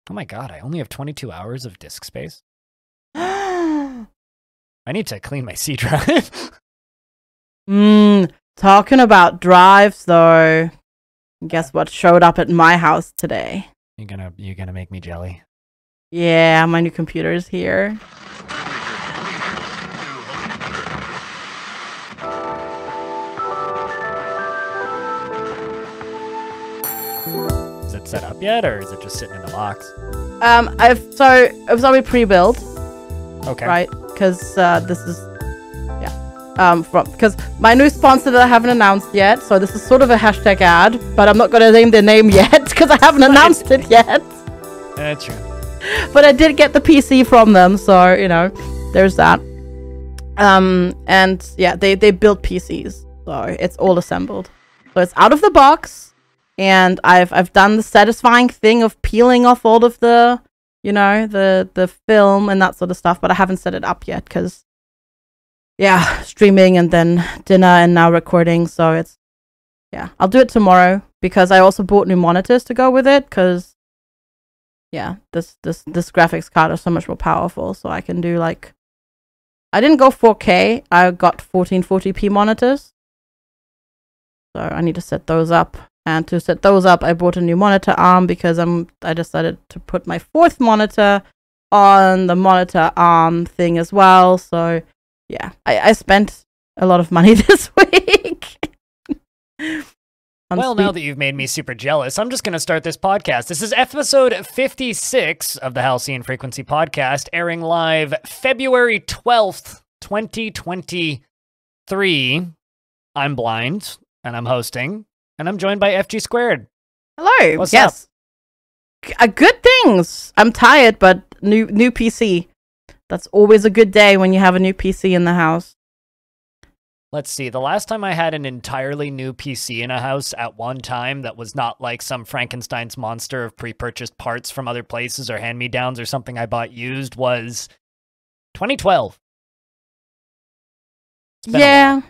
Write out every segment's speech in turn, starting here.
Oh my god, I only have 22 hours of disk space. Mm, I need to clean my C drive. talking about drives though. Guess what showed up at my house today? You're gonna make me jelly. Yeah, my new computer is here. Is it set up yet, or is it just sitting in the box? It was already pre-built. Okay. Right, because this is because my new sponsor that I haven't announced yet. So this is sort of a hashtag ad, but I'm not gonna name their name yet because I haven't announced it yet. That's true. But I did get the PC from them, so you know, there's that. And yeah, they built PCs, so it's all assembled. So it's out of the box, and I've done the satisfying thing of peeling off all of the, you know, the film and that sort of stuff, but I haven't set it up yet because, yeah, streaming and then dinner and now recording. So it's, yeah, I'll do it tomorrow because I also bought new monitors to go with it because, yeah, this graphics card is so much more powerful. So I can do like, I didn't go 4K. I got 1440p monitors. So I need to set those up. And to set those up, I bought a new monitor arm because I decided to put my fourth monitor on the monitor arm thing as well. So yeah, I spent a lot of money this week. Well, now that you've made me super jealous, I'm just going to start this podcast. This is episode 56 of the Halcyon Frequency Podcast, airing live February 12th, 2023. I'm blind, and I'm hosting, and I'm joined by FG Squared. Hello. What's yes. Good things. I'm tired, but new PC. That's always a good day when you have a new PC in the house. Let's see. The last time I had an entirely new PC in a house at one time that was not like some Frankenstein's monster of pre-purchased parts from other places or hand-me-downs or something I bought used was 2012. Yeah.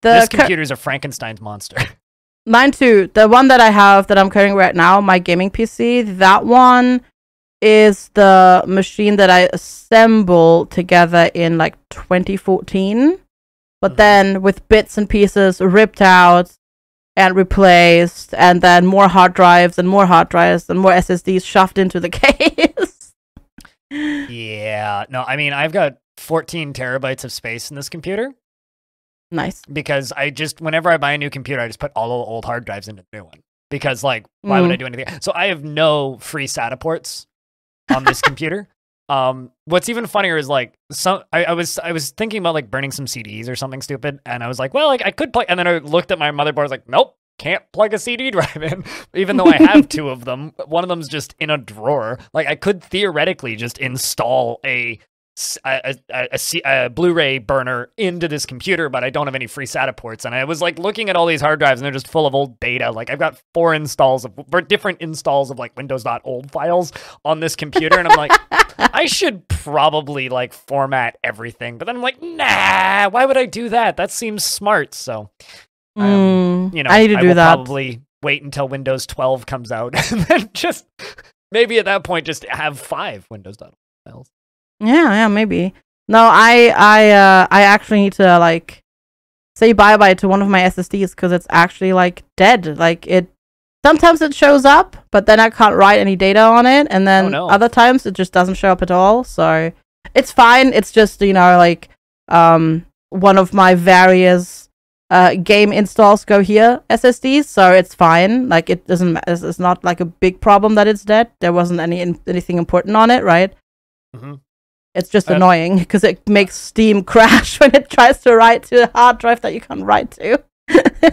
This computer's a Frankenstein's monster. Mine too. The one that I have that I'm carrying right now, my gaming PC, that one is the machine that I assembled together in like 2014. But then with bits and pieces ripped out and replaced, and then more hard drives and more hard drives and more SSDs shoved into the case. Yeah. No, I mean, I've got 14 terabytes of space in this computer. Nice. Because whenever I buy a new computer, I just put all the old hard drives into the new one. Because, like, why would I do anything? So I have no free SATA ports on this computer. What's even funnier is like I was thinking about like burning some CDs or something stupid, and I was like, well, like I could plug, and then I looked at my motherboard, I was like, nope, can't plug a CD drive in, even though I have two of them. One of them's just in a drawer. Like I could theoretically just install a Blu-ray burner into this computer, but I don't have any free SATA ports. And I was like looking at all these hard drives, and they're just full of old data. Like I've got different installs of like Windows.old files on this computer, and I'm like, I should probably like format everything. But then I'm like, nah, why would I do that? That seems smart. So, you know, I need to do that. Probably wait until Windows 12 comes out, and then just maybe at that point just have 5 Windows.old files. Yeah, maybe. No, I actually need to like say bye-bye to one of my SSDs because it's actually like dead. Like sometimes it shows up, but then I can't write any data on it, and then other times it just doesn't show up at all. So it's fine. It's just, you know, like one of my various game installs go here SSDs, so it's fine. Like it doesn't. It's not like a big problem that it's dead. There wasn't anything important on it, right? Mm-hmm. It's just annoying because it makes Steam crash when it tries to write to a hard drive that you can't write to.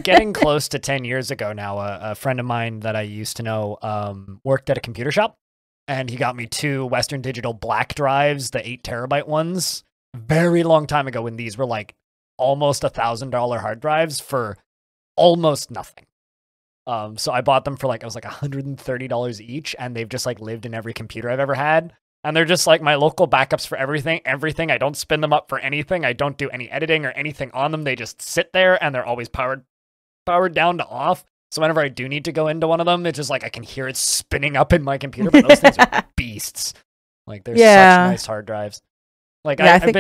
Getting close to 10 years ago now, a friend of mine that I used to know worked at a computer shop, and he got me 2 Western Digital black drives, the 8 terabyte ones, very long time ago when these were like almost $1,000 hard drives for almost nothing. So I bought them for like, it was like $130 each, and they've just like lived in every computer I've ever had. And they're just like my local backups for everything. I don't spin them up for anything. I don't do any editing or anything on them. They just sit there, and they're always powered down to off. So whenever I do need to go into one of them, it's just like I can hear it spinning up in my computer. But those things are beasts. Like they're such nice hard drives. Like I've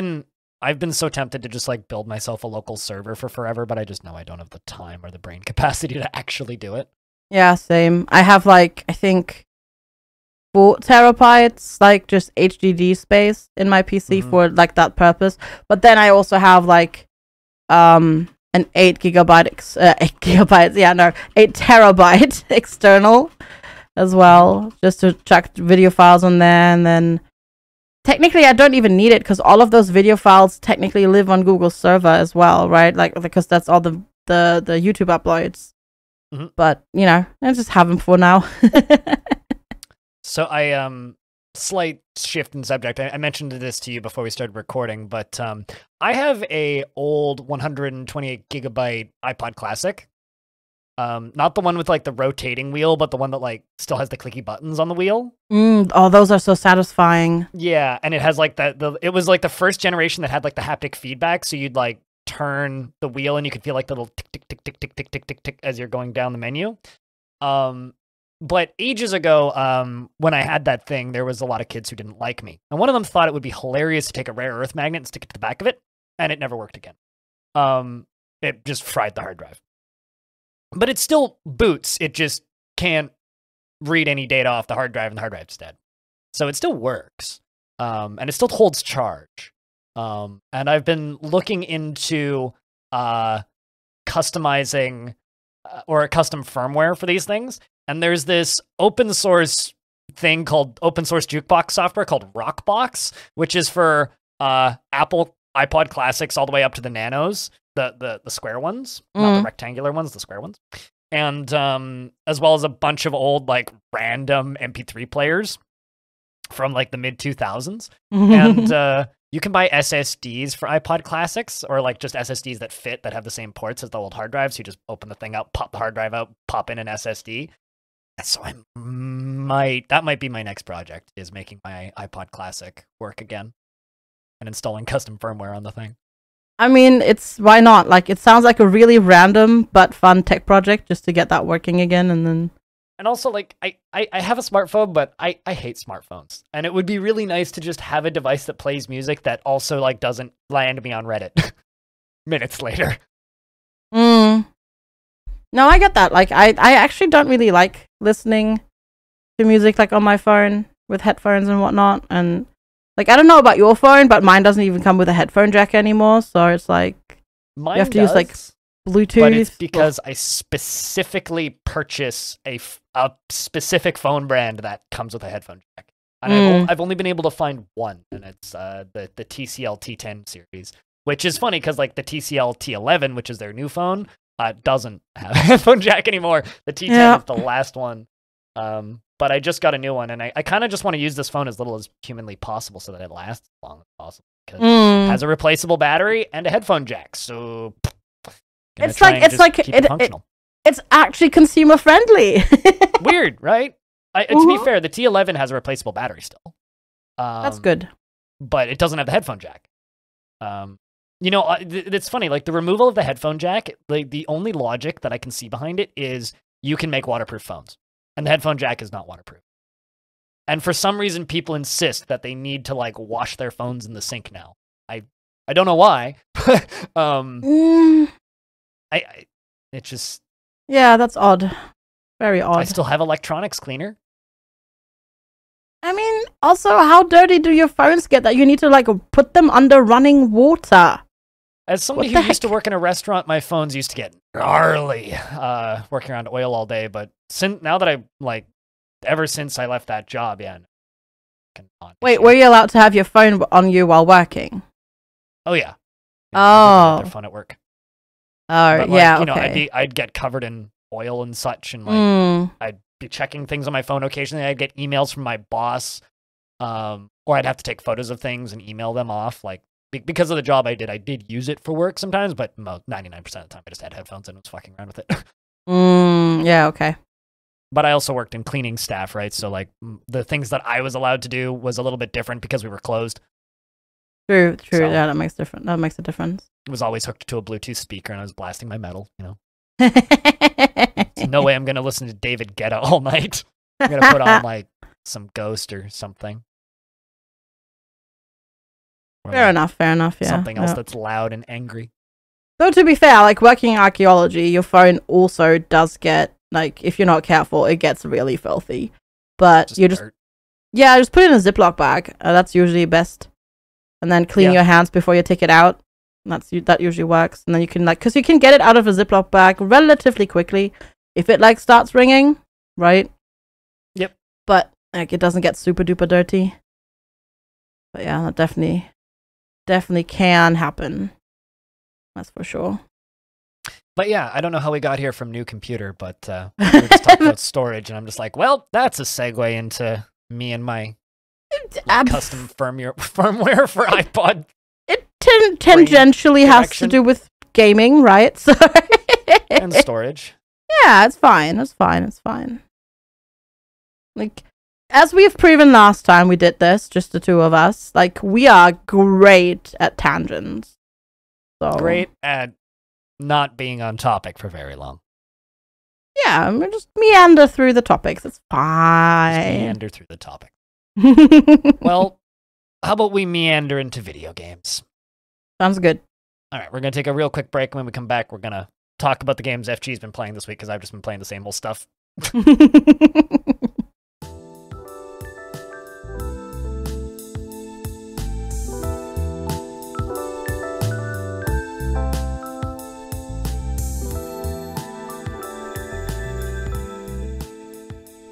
been so tempted to just like build myself a local server for forever, but I just know I don't have the time or the brain capacity to actually do it. Yeah, same. I have like I think 4 terabytes, like just HDD space in my PC for like that purpose. But then I also have like an 8 terabyte external as well, just to check video files on there. And then technically I don't even need it because all of those video files technically live on Google's server as well, right? Like because that's all the YouTube uploads. But you know, I just have them for now. So slight shift in subject. I mentioned this to you before we started recording, but I have a old 128 gigabyte iPod Classic. Not the one with like the rotating wheel, but the one that like still has the clicky buttons on the wheel. Oh, those are so satisfying. Yeah, and it has like it was like the first generation that had like the haptic feedback, so you'd like turn the wheel and you could feel like the little tick tick tick tick tick tick tick tick tick as you're going down the menu. But ages ago, when I had that thing, there was a lot of kids who didn't like me. And one of them thought it would be hilarious to take a rare earth magnet and stick it to the back of it, and it never worked again. It just fried the hard drive. But it still boots. It just can't read any data off the hard drive, and the hard drive's dead. So it still works, and it still holds charge. And I've been looking into customizing or a custom firmware for these things. And there's this open source thing called open source jukebox software called Rockbox, which is for Apple iPod Classics all the way up to the Nanos, the square ones, not the rectangular ones, the square ones. And as well as a bunch of old like random MP3 players from like the mid 2000s. And you can buy SSDs for iPod Classics, or like just SSDs that fit, that have the same ports as the old hard drives. You just open the thing up, pop the hard drive out, pop in an SSD. So that might be my next project, is making my iPod Classic work again and installing custom firmware on the thing. I mean, why not? Like, it sounds like a really random but fun tech project just to get that working again, and then. And also, like, I have a smartphone, but I hate smartphones, and it would be really nice to just have a device that plays music that also like doesn't land me on Reddit minutes later. No, I get that. Like, I actually don't really like listening to music like on my phone with headphones and whatnot. And like, I don't know about your phone, but mine doesn't even come with a headphone jack anymore. So it's like mine you have to does, use like Bluetooth. But it's because I specifically purchase a specific phone brand that comes with a headphone jack. And I've only been able to find one, and it's the TCL T10 series, which is funny because like the TCL T11, which is their new phone, doesn't have a headphone jack ananymore. The T10 is the last one. But I just got a new one, and I kind of just want to use this phone as little as humanly possible so that it lasts as long as possible. Because it has a replaceable battery and a headphone jack. So it's actually consumer friendly. Weird, right? To be fair, the T11 has a replaceable battery still. That's good. But it doesn't have the headphone jack. You know, it's funny, like the removal of the headphone jack, like the only logic that I can see behind it is you can make waterproof phones, and the headphone jack is not waterproof. And for some reason, people insist that they need to like wash their phones in the sink now. I don't know why. It's just. Yeah, that's odd. Very odd. I still have electronics cleaner. I mean, also, how dirty do your phones get that you need to like put them under running water? As somebody who used to work in a restaurant, my phones used to get gnarly working around oil all day. But now that ever since I left that job, yeah. Wait, were you allowed to have your phone on you while working? Oh, yeah. Oh. They're fun at work. Oh, but, yeah, you know, okay. I'd get covered in oil and such, and like I'd be checking things on my phone occasionally. I'd get emails from my boss, or I'd have to take photos of things and email them off. Like because of the job I did use it for work sometimes, but 99% of the time I just had headphones and was fucking around with it. Yeah, okay. But I also worked in cleaning staff, right? So like the things that I was allowed to do was a little bit different because we were closed. True. So yeah, that makes a difference. It was always hooked to a Bluetooth speaker, and I was blasting my metal, you know. There's no way I'm going to listen to David Guetta all night. I'm going to put on, like, some Ghost or something. Or Fair enough, yeah. Something else that's loud and angry. Though, to be fair, like, working in archaeology, your phone also does get, like, if you're not careful, it gets really filthy. But you just... Yeah, just put it in a Ziploc bag. That's usually best. And then clean your hands before you take it out. That usually works. And then you can, like, because you can get it out of a Ziploc bag relatively quickly if it, like, starts ringing, right? Yep. But, like, it doesn't get super duper dirty. But yeah, that definitely can happen. That's for sure. But yeah, I don't know how we got here from new computer, but we were just talking about storage, and I'm just like, well, that's a segue into me and my custom firmware for iPod. It tangentially has to do with gaming, right? So and storage. Yeah, it's fine. It's fine. Like, as we've proven last time we did this, just the two of us, like, we are great at tangents. So great at not being on topic for very long. Yeah, we just meander through the topics. It's fine. Just meander through the topic. Well, how about we meander into video games? Sounds good. All right, we're going to take a real quick break. When we come back, we're going to talk about the games FG's been playing this week, because I've just been playing the same old stuff.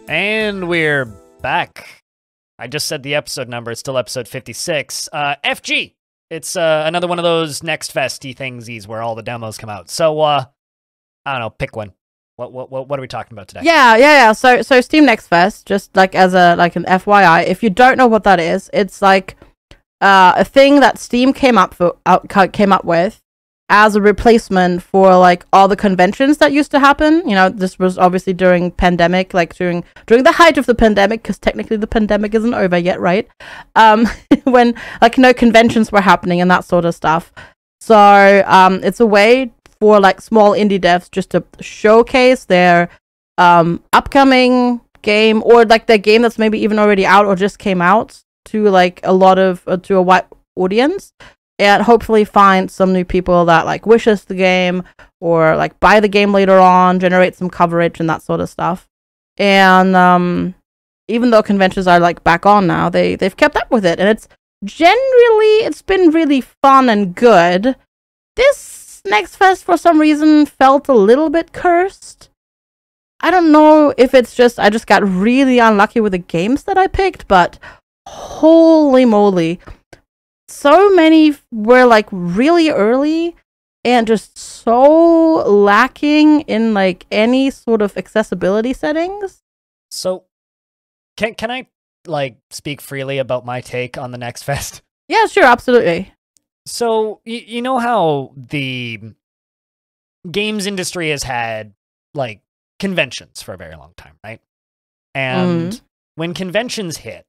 And we're back. I just said the episode number. It's still episode 56. FG. It's another one of those Next Festy thingsies where all the demos come out. So, I don't know, pick one. What are we talking about today? Yeah. So Steam Next Fest, just like as an FYI, if you don't know what that is, it's like a thing that Steam came up with as a replacement for like all the conventions that used to happen. You know, this was obviously during pandemic, like during the height of the pandemic, because technically the pandemic isn't over yet, right? When like no conventions were happening and that sort of stuff. So it's a way for like small indie devs just to showcase their upcoming game, or like their game that's maybe even already out or just came out, to like to a wide audience. And hopefully find some new people that like wishes the game, or like buy the game later on, generate some coverage and that sort of stuff. And even though conventions are like back on now, they've kept up with it, and it's been really fun and good. This Next Fest for some reason felt a little bit cursed. I don't know if it's just I just got really unlucky with the games that I picked, but holy moly. So many were like really early and just so lacking in like any sort of accessibility settings. So can I like speak freely about my take on the Next Fest? Yeah, sure, absolutely. So you know how the games industry has had like conventions for a very long time, right? And when conventions hit,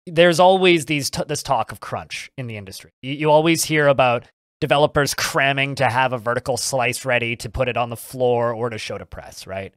there's always this talk of crunch in the industry. You always hear about developers cramming to have a vertical slice ready to put it on the floor or to show to press, right?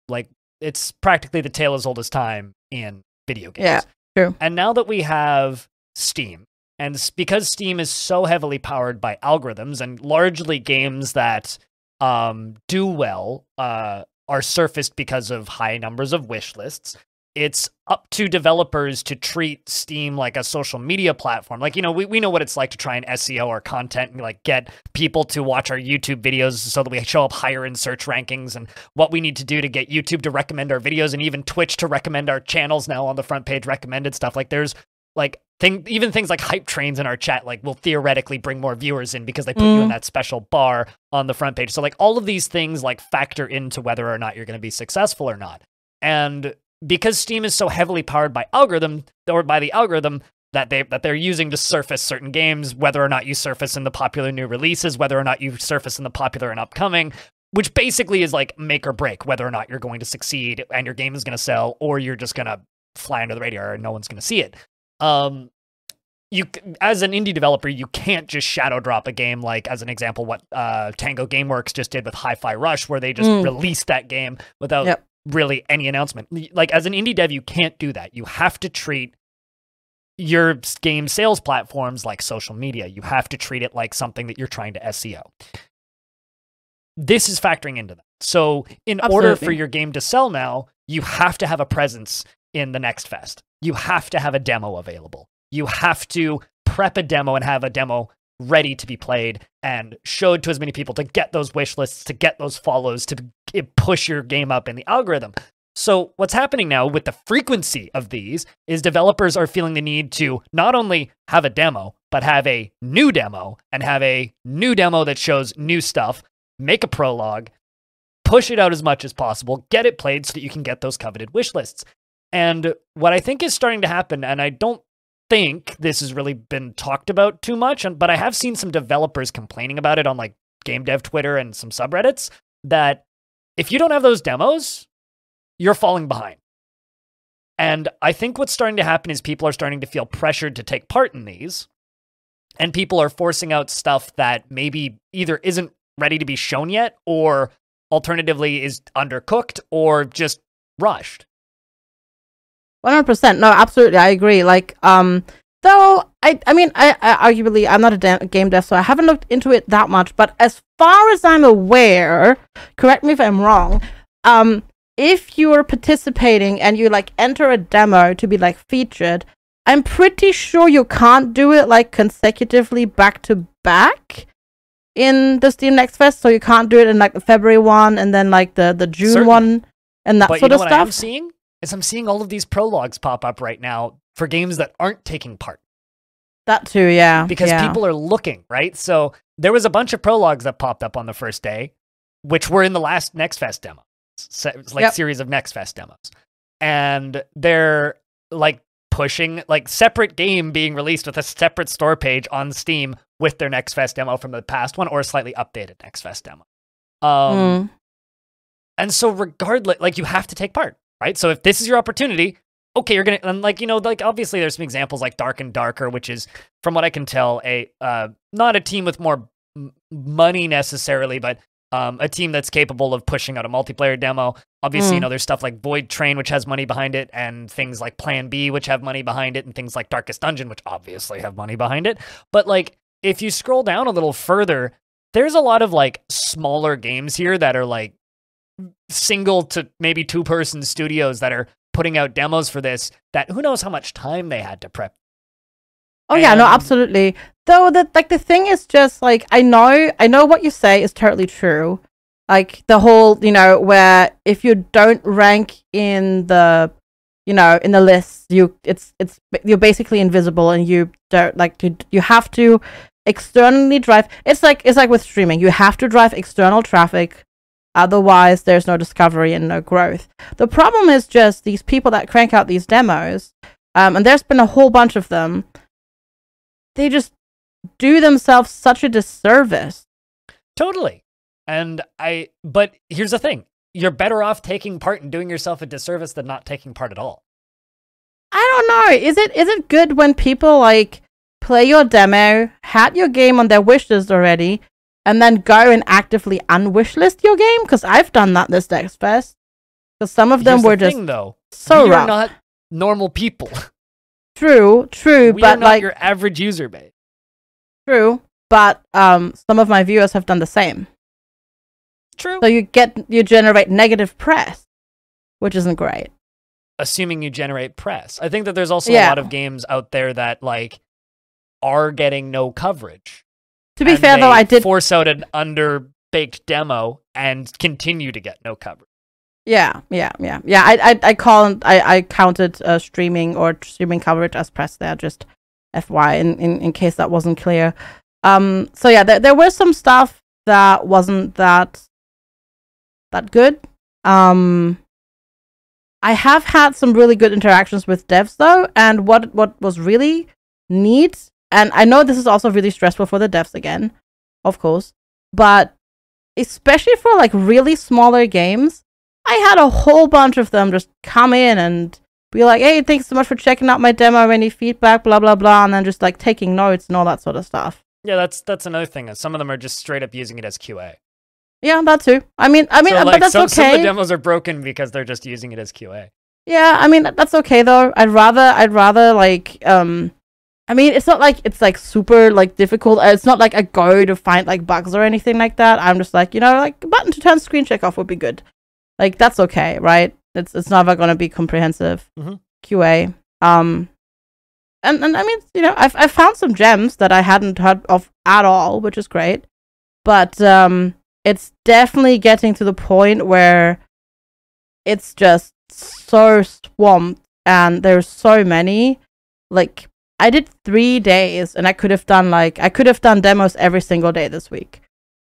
Like, it's practically the tale as old as time in video games. Yeah, true. And now that we have Steam, and because Steam is so heavily powered by algorithms, and largely games that do well are surfaced because of high numbers of wish lists, it's up to developers to treat Steam like a social media platform. Like, you know, we know what it's like to try and SEO our content and like get people to watch our YouTube videos so that we show up higher in search rankings, and what we need to do to get YouTube to recommend our videos, and even Twitch to recommend our channels now on the front page, recommended stuff. Like, there's like even things like hype trains in our chat like will theoretically bring more viewers in because they put you in that special bar on the front page. So like all of these things like factor into whether or not you're going to be successful or not. And because Steam is so heavily powered by the algorithm that they're using to surface certain games, whether or not you surface in the popular new releases, whether or not you surface in the popular and upcoming, which basically is like make or break whether or not you're going to succeed and your game is going to sell, or you're just going to fly under the radar and no one's going to see it. as an indie developer, you can't just shadow drop a game like, as an example, what Tango Gameworks just did with Hi-Fi Rush, where they just released that game without really any announcement. Like, as an indie dev, you can't do that. You have to treat your game sales platforms like social media. You have to treat it like something that you're trying to SEO. This is factoring into that. So in order for your game to sell now, you have to have a presence in the next fest. You have to have a demo available. You have to prep a demo and have a demo ready to be played and showed to as many people to get those wish lists, to get those follows, to push your game up in the algorithm. So what's happening now with the frequency of these is developers are feeling the need to not only have a demo, but have a new demo and have a new demo that shows new stuff, make a prologue, push it out as much as possible, get it played so that you can get those coveted wish lists. And what I think is starting to happen, and I don't think this has really been talked about too much, but I have seen some developers complaining about it on like game dev Twitter and some subreddits, that if you don't have those demos, you're falling behind. And I think what's starting to happen is people are starting to feel pressured to take part in these, and people are forcing out stuff that maybe either isn't ready to be shown yet, or alternatively is undercooked or just rushed. 100%. No, absolutely. I agree. Like, though, I mean, I arguably, I'm not a game dev, so I haven't looked into it that much, but as far as I'm aware, correct me if I'm wrong, if you're participating and you, like, enter a demo to be, like, featured, I'm pretty sure you can't do it, like, consecutively back to back in the Steam Next Fest, so you can't do it in, like, the February one and then, like, the June Certainly. One and that but sort you know of what stuff. I'm seeing? I'm seeing all of these prologues pop up right now for games that aren't taking part. That too, yeah. Because people are looking, right? So there was a bunch of prologues that popped up on the first day, which were in the last Next Fest demo. It's like series of Next Fest demos. And they're like pushing, like separate game being released with a separate store page on Steam with their Next Fest demo from the past one, or a slightly updated Next Fest demo. And so regardless, like, you have to take part. Right? So if this is your opportunity, okay, you're going to, and like, you know, like obviously there's some examples like Dark and Darker, which is, from what I can tell, not a team with more money necessarily, but a team that's capable of pushing out a multiplayer demo. Obviously, you know, there's stuff like Void Train, which has money behind it, and things like Plan B, which have money behind it, and things like Darkest Dungeon, which obviously have money behind it. But like, if you scroll down a little further, there's a lot of like smaller games here that are like single to maybe two-person studios that are putting out demos for this, that who knows how much time they had to prep. Oh yeah, no, absolutely. Though the thing is just like, I know what you say is totally true. Like the whole, you know, where if you don't rank in the, you know, in the list, you're basically invisible, and you don't, like, you have to externally drive. It's like with streaming, you have to drive external traffic. Otherwise, there's no discovery and no growth. The problem is just these people that crank out these demos, and there's been a whole bunch of them, they just do themselves such a disservice. Totally. But here's the thing. You're better off taking part and doing yourself a disservice than not taking part at all. I don't know. Is it good when people, like, play your demo, had your game on their wish list already, and then go and actively unwishlist your game? Because I've done that this Next Fest. Because some of them were just so rough. We are not normal people. True, we but are not like your average user base. True, but some of my viewers have done the same. True. So you generate negative press, which isn't great. Assuming you generate press. I think that there's also a lot of games out there that like are getting no coverage. To be fair, though, I did force out an underbaked demo and continue to get no coverage. Yeah. I counted streaming coverage as press there, just FY, in case that wasn't clear. So yeah, there was some stuff that wasn't that good. I have had some really good interactions with devs though, and what was really neat. And I know this is also really stressful for the devs again, of course, but especially for like really smaller games, I had a whole bunch of them just come in and be like, hey, thanks so much for checking out my demo, any feedback, blah blah blah, and then just like taking notes and all that sort of stuff. Yeah, that's another thing. Some of them are just straight up using it as QA. Yeah, that too. I mean, So, but that's okay. Some of the demos are broken because they're just using it as QA. Yeah, I mean that's okay though. I'd rather like I mean, it's not like it's like super like difficult. It's not like a go to find like bugs or anything like that. I'm just like, like a button to turn screen check off would be good. Like that's okay, right? It's never gonna be comprehensive QA. And I mean, I've found some gems that I hadn't heard of at all, which is great. But it's definitely getting to the point where it's just so swamped and there's so many. Like I did 3 days and I could have done demos every single day this week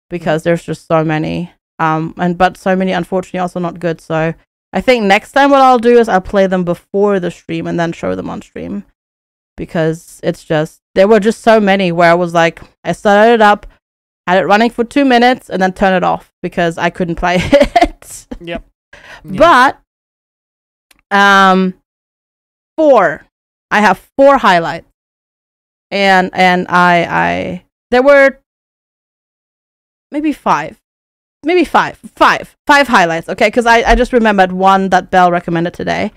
because there's just so many. But so many unfortunately also not good. So I think next time what I'll do is I'll play them before the stream and then show them on stream. Because there were just so many where I was like, I started it up, had it running for 2 minutes, and then turn it off because I couldn't play it. Yep. But, I have 4 highlights. And there were maybe 5. Five highlights, okay? Because I just remembered one that Belle recommended today.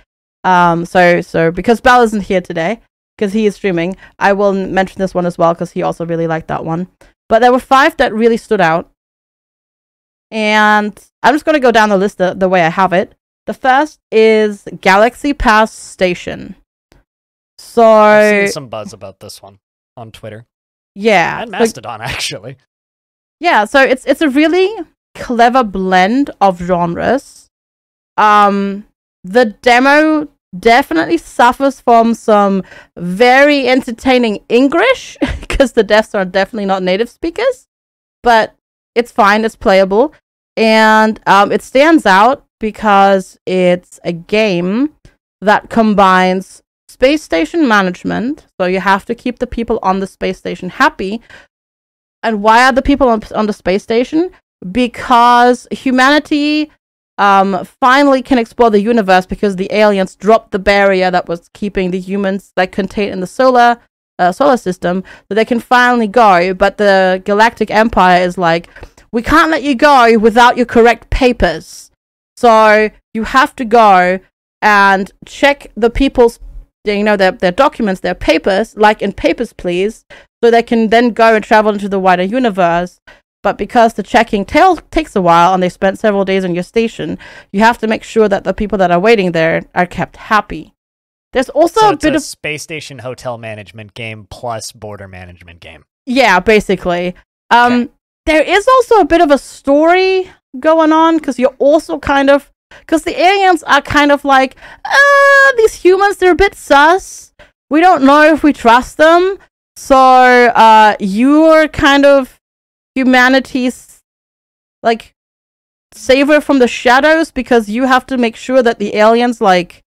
So because Belle isn't here today, because he is streaming, I will mention this one as well because he also really liked that one. But there were 5 that really stood out. And I'm just going to go down the list the way I have it. The first is Galaxy Pass Station. So I've seen some buzz about this one on Twitter. Yeah. And Mastodon, actually. Yeah, so it's a really clever blend of genres. The demo definitely suffers from some very entertaining English because the devs are definitely not native speakers, but it's fine, it's playable, and it stands out because it's a game that combines space station management, so you have to keep the people on the space station happy. And why are the people on the space station? Because humanity finally can explore the universe because the aliens dropped the barrier that was keeping the humans like contained in the solar system, so they can finally go. But the Galactic Empire is like, we can't let you go without your correct papers. So you have to go and check the people's, their documents, their papers, like in Papers, Please, so they can then go and travel into the wider universe. But because the checking takes a while and they spent several days on your station, you have to make sure that the people that are waiting there are kept happy. There's also a bit of space station hotel management game plus border management game. Yeah, basically. Okay. There is also a bit of a story going on because you're also because the aliens are kind of like, these humans, they're a bit sus. We don't know if we trust them. So you're kind of humanity's like savior from the shadows because you have to make sure that the aliens like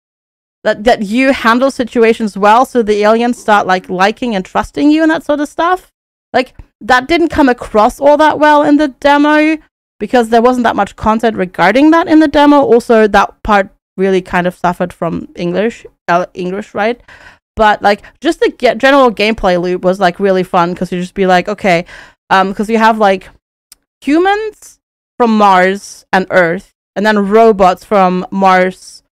that you handle situations well, so the aliens start like liking and trusting you and that sort of stuff. Like that didn't come across all that well in the demo because there wasn't that much content regarding that in the demo. Also, that part really kind of suffered from English, right? But like just the general gameplay loop was like really fun because you just be like, okay, because you have like humans from Mars and Earth, and then robots from Mars,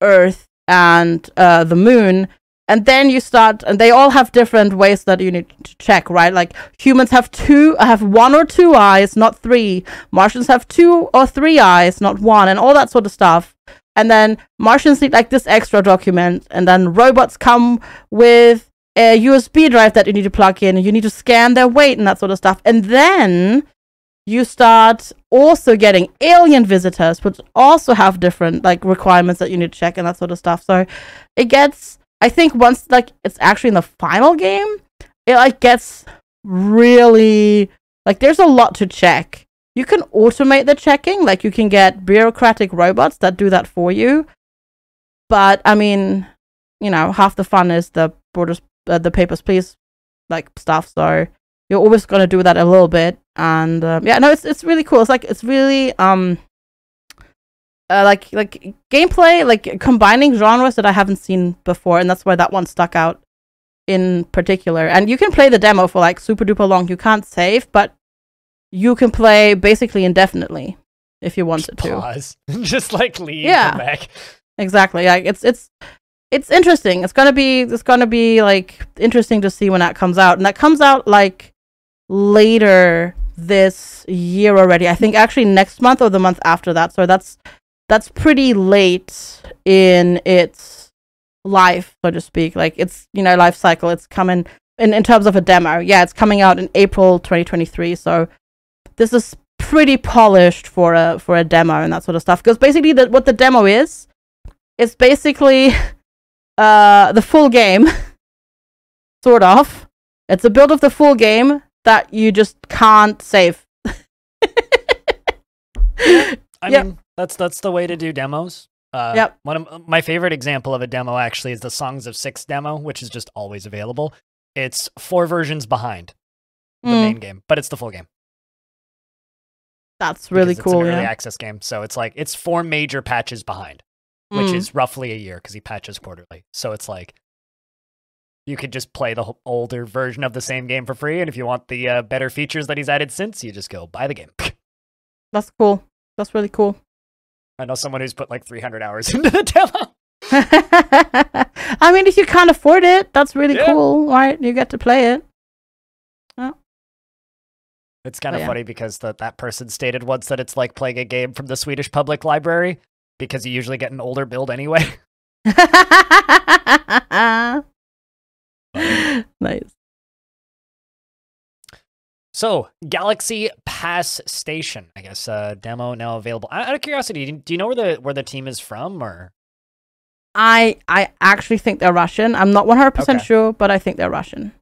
Earth, and the Moon, and then you start, and they all have different ways that you need to check, right? Like humans have 1 or 2 eyes, not 3. Martians have 2 or 3 eyes, not 1, and all that sort of stuff. And then Martians need like this extra document, and then robots come with a USB drive that you need to plug in, and you need to scan their weight and that sort of stuff. And then you start also getting alien visitors, which also have different like requirements that you need to check and that sort of stuff. So it gets, I think once like it's actually in the final game, it like gets really like there's a lot to check. You can automate the checking, like you can get bureaucratic robots that do that for you. But I mean, half the fun is the Papers, Please like stuff. So you're always gonna do that a little bit, and it's really cool. It's really like gameplay, like combining genres that I haven't seen before, and that's why that one stuck out in particular. And you can play the demo for like super duper long. You can't save, but you can play basically indefinitely if you wanted to. Pause. Just like leave. Yeah. Come back. Exactly. Like it's interesting. It's gonna be like interesting to see when that comes out, and that comes out like later this year already. I think actually next month or the month after that. So that's pretty late in its life, so to speak. Like it's, you know, life cycle. It's coming in terms of a demo. Yeah, it's coming out in April 2023. So this is pretty polished for a demo and that sort of stuff. Because basically, what the demo is, it's basically the full game, sort of. It's a build of the full game that you just can't save. I mean, that's the way to do demos. Yep. One of my favorite example of a demo actually is the Songs of Six demo, which is just always available. It's 4 versions behind the main game, but it's the full game. That's really cool. It's an early access game, so it's like it's 4 major patches behind, which is roughly a year because he patches quarterly. So it's like you could just play the older version of the same game for free, and if you want the better features that he's added since, you just go buy the game. That's cool. That's really cool. I know someone who's put like 300 hours into the demo. I mean, if you can't afford it, that's really cool, right? You get to play it. Oh. It's kind of funny because that person stated once that it's like playing a game from the Swedish Public Library because you usually get an older build anyway. Nice. So, Galaxy Pass Station, I guess, demo now available. Out of curiosity, do you know where the team is from, or? I actually think they're Russian. I'm not 100% sure, but I think they're Russian.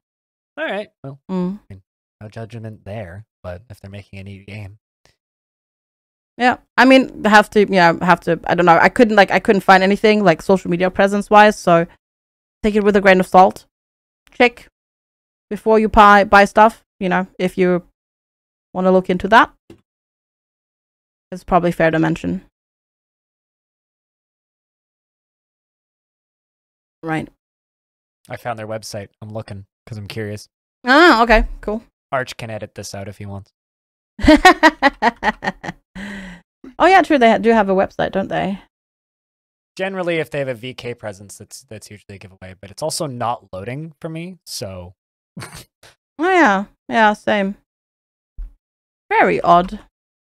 All right. Well, I mean, no judgment there, but if they're making a new game. Yeah, I mean, have to. I don't know. I couldn't find anything like social media presence wise, so take it with a grain of salt. Check before you buy stuff. You know, if you want to look into that, it's probably fair to mention. Right. I found their website. I'm looking because I'm curious. Ah, okay, cool. Arch can edit this out if he wants. Oh yeah, true. They do have a website, don't they? Generally, if they have a VK presence, that's usually a giveaway. But it's also not loading for me, so. Oh yeah, same. Very odd.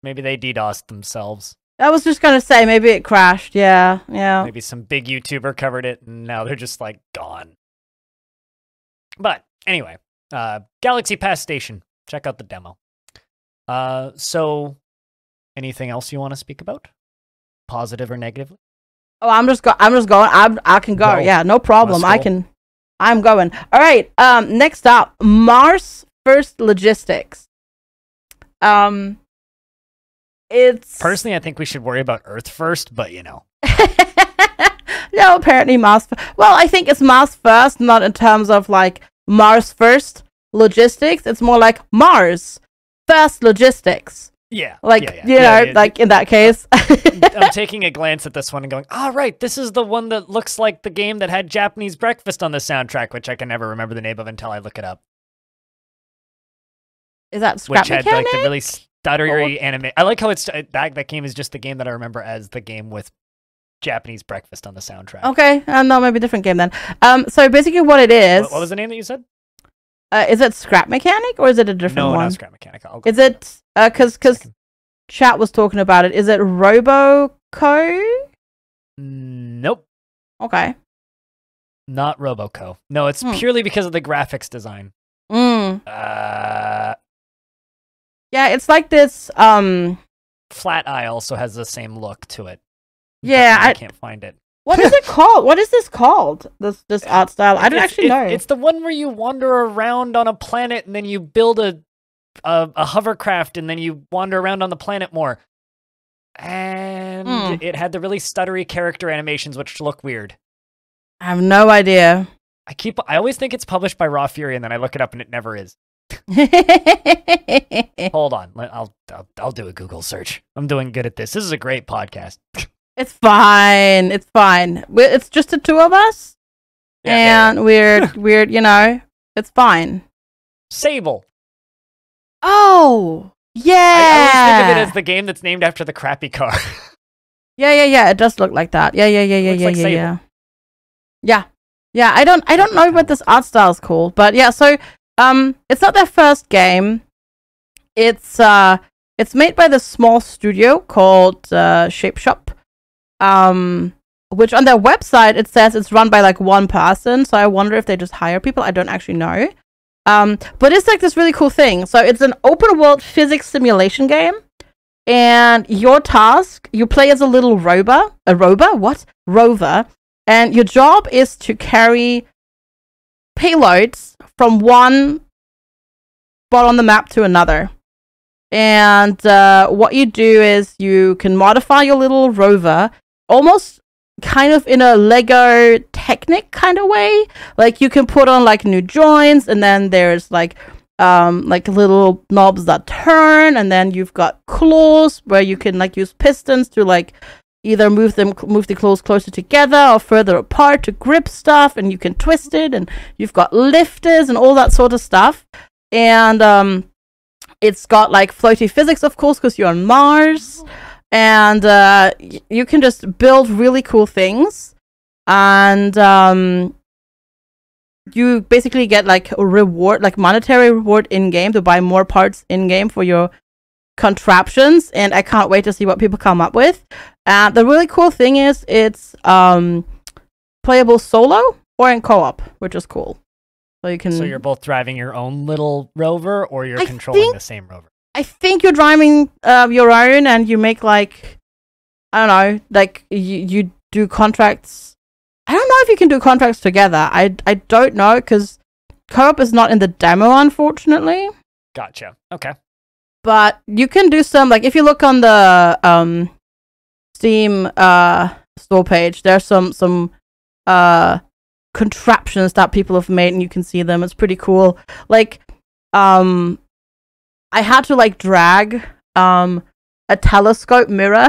Maybe they DDoSed themselves. I was just gonna say, maybe it crashed. Yeah. Maybe some big YouTuber covered it, and now they're just like gone. But anyway, Galaxy Pass Station. Check out the demo. So, anything else you want to speak about? Positive or negatively? Oh, I'm just going. I can go. Yeah, no problem. I'm going. All right. Next up, Mars First Logistics. It's personally, I think we should worry about Earth first, but you know. No, apparently Mars. Well, I think it's Mars first, not in terms of like Mars First Logistics. It's more like Mars First Logistics. Yeah. Like, you know, like in that case. I'm taking a glance at this one and going, oh, right, this is the one that looks like the game that had Japanese breakfast on the soundtrack, which I can never remember the name of until I look it up. Is that Scrap Which had Mechanic? like the really stuttery anime. I like how it's that game is just the game that I remember as the game with Japanese breakfast on the soundtrack. Okay, no, maybe a different game then. So basically what it is... What was the name that you said? Is it Scrap Mechanic or is it a different one? No, not Scrap Mechanic. Is it... Because chat was talking about it. Is it Roboco? Nope. Okay. Not Roboco. No, it's purely because of the graphics design. Yeah, it's like this... Flat Eye also has the same look to it. Yeah, I can't find it. What is it called? What is this called? This art style? I don't actually know. It's the one where you wander around on a planet and then you build a hovercraft and then you wander around on the planet more. And it had the really stuttery character animations which look weird. I have no idea. I always think it's published by Raw Fury and then I look it up and it never is. Hold on. I'll do a Google search. I'm doing good at this. This is a great podcast. It's fine. It's fine. It's just the two of us, and we're it's fine. Sable. Oh, yeah. I always think of it as the game that's named after the crappy car. Yeah. It does look like that. Yeah. Yeah. I don't know what this art style is called, but yeah. So it's not their first game. It's made by this small studio called Shape Shop. Which on their website it says it's run by like one person, so I wonder if they just hire people. I don't actually know. But it's like this really cool thing. So it's an open world physics simulation game, and your task, you play as a little rover, and your job is to carry payloads from one spot on the map to another. And what you do is you can modify your little rover almost kind of in a Lego Technic kind of way. Like you can put on like new joints, and then there's like little knobs that turn, and then you've got claws where you can like use pistons to like either move the claws closer together or further apart to grip stuff, and you can twist it, and you've got lifters and all that sort of stuff. And it's got like floaty physics, of course, because you're on Mars. And you can just build really cool things. And you basically get like a reward, like monetary reward in-game to buy more parts in-game for your contraptions. And I can't wait to see what people come up with. The really cool thing is it's playable solo or in co-op, which is cool. So you can. So you're both driving your own little rover, or you're controlling the same rover? I think you're driving your own, and you make like, I don't know, like you do contracts. I don't know if you can do contracts together. I don't know, because co-op is not in the demo, unfortunately. Gotcha. Okay. But you can do some, like if you look on the Steam store page, there's some contraptions that people have made, and you can see them. It's pretty cool. Like I had to like drag a telescope mirror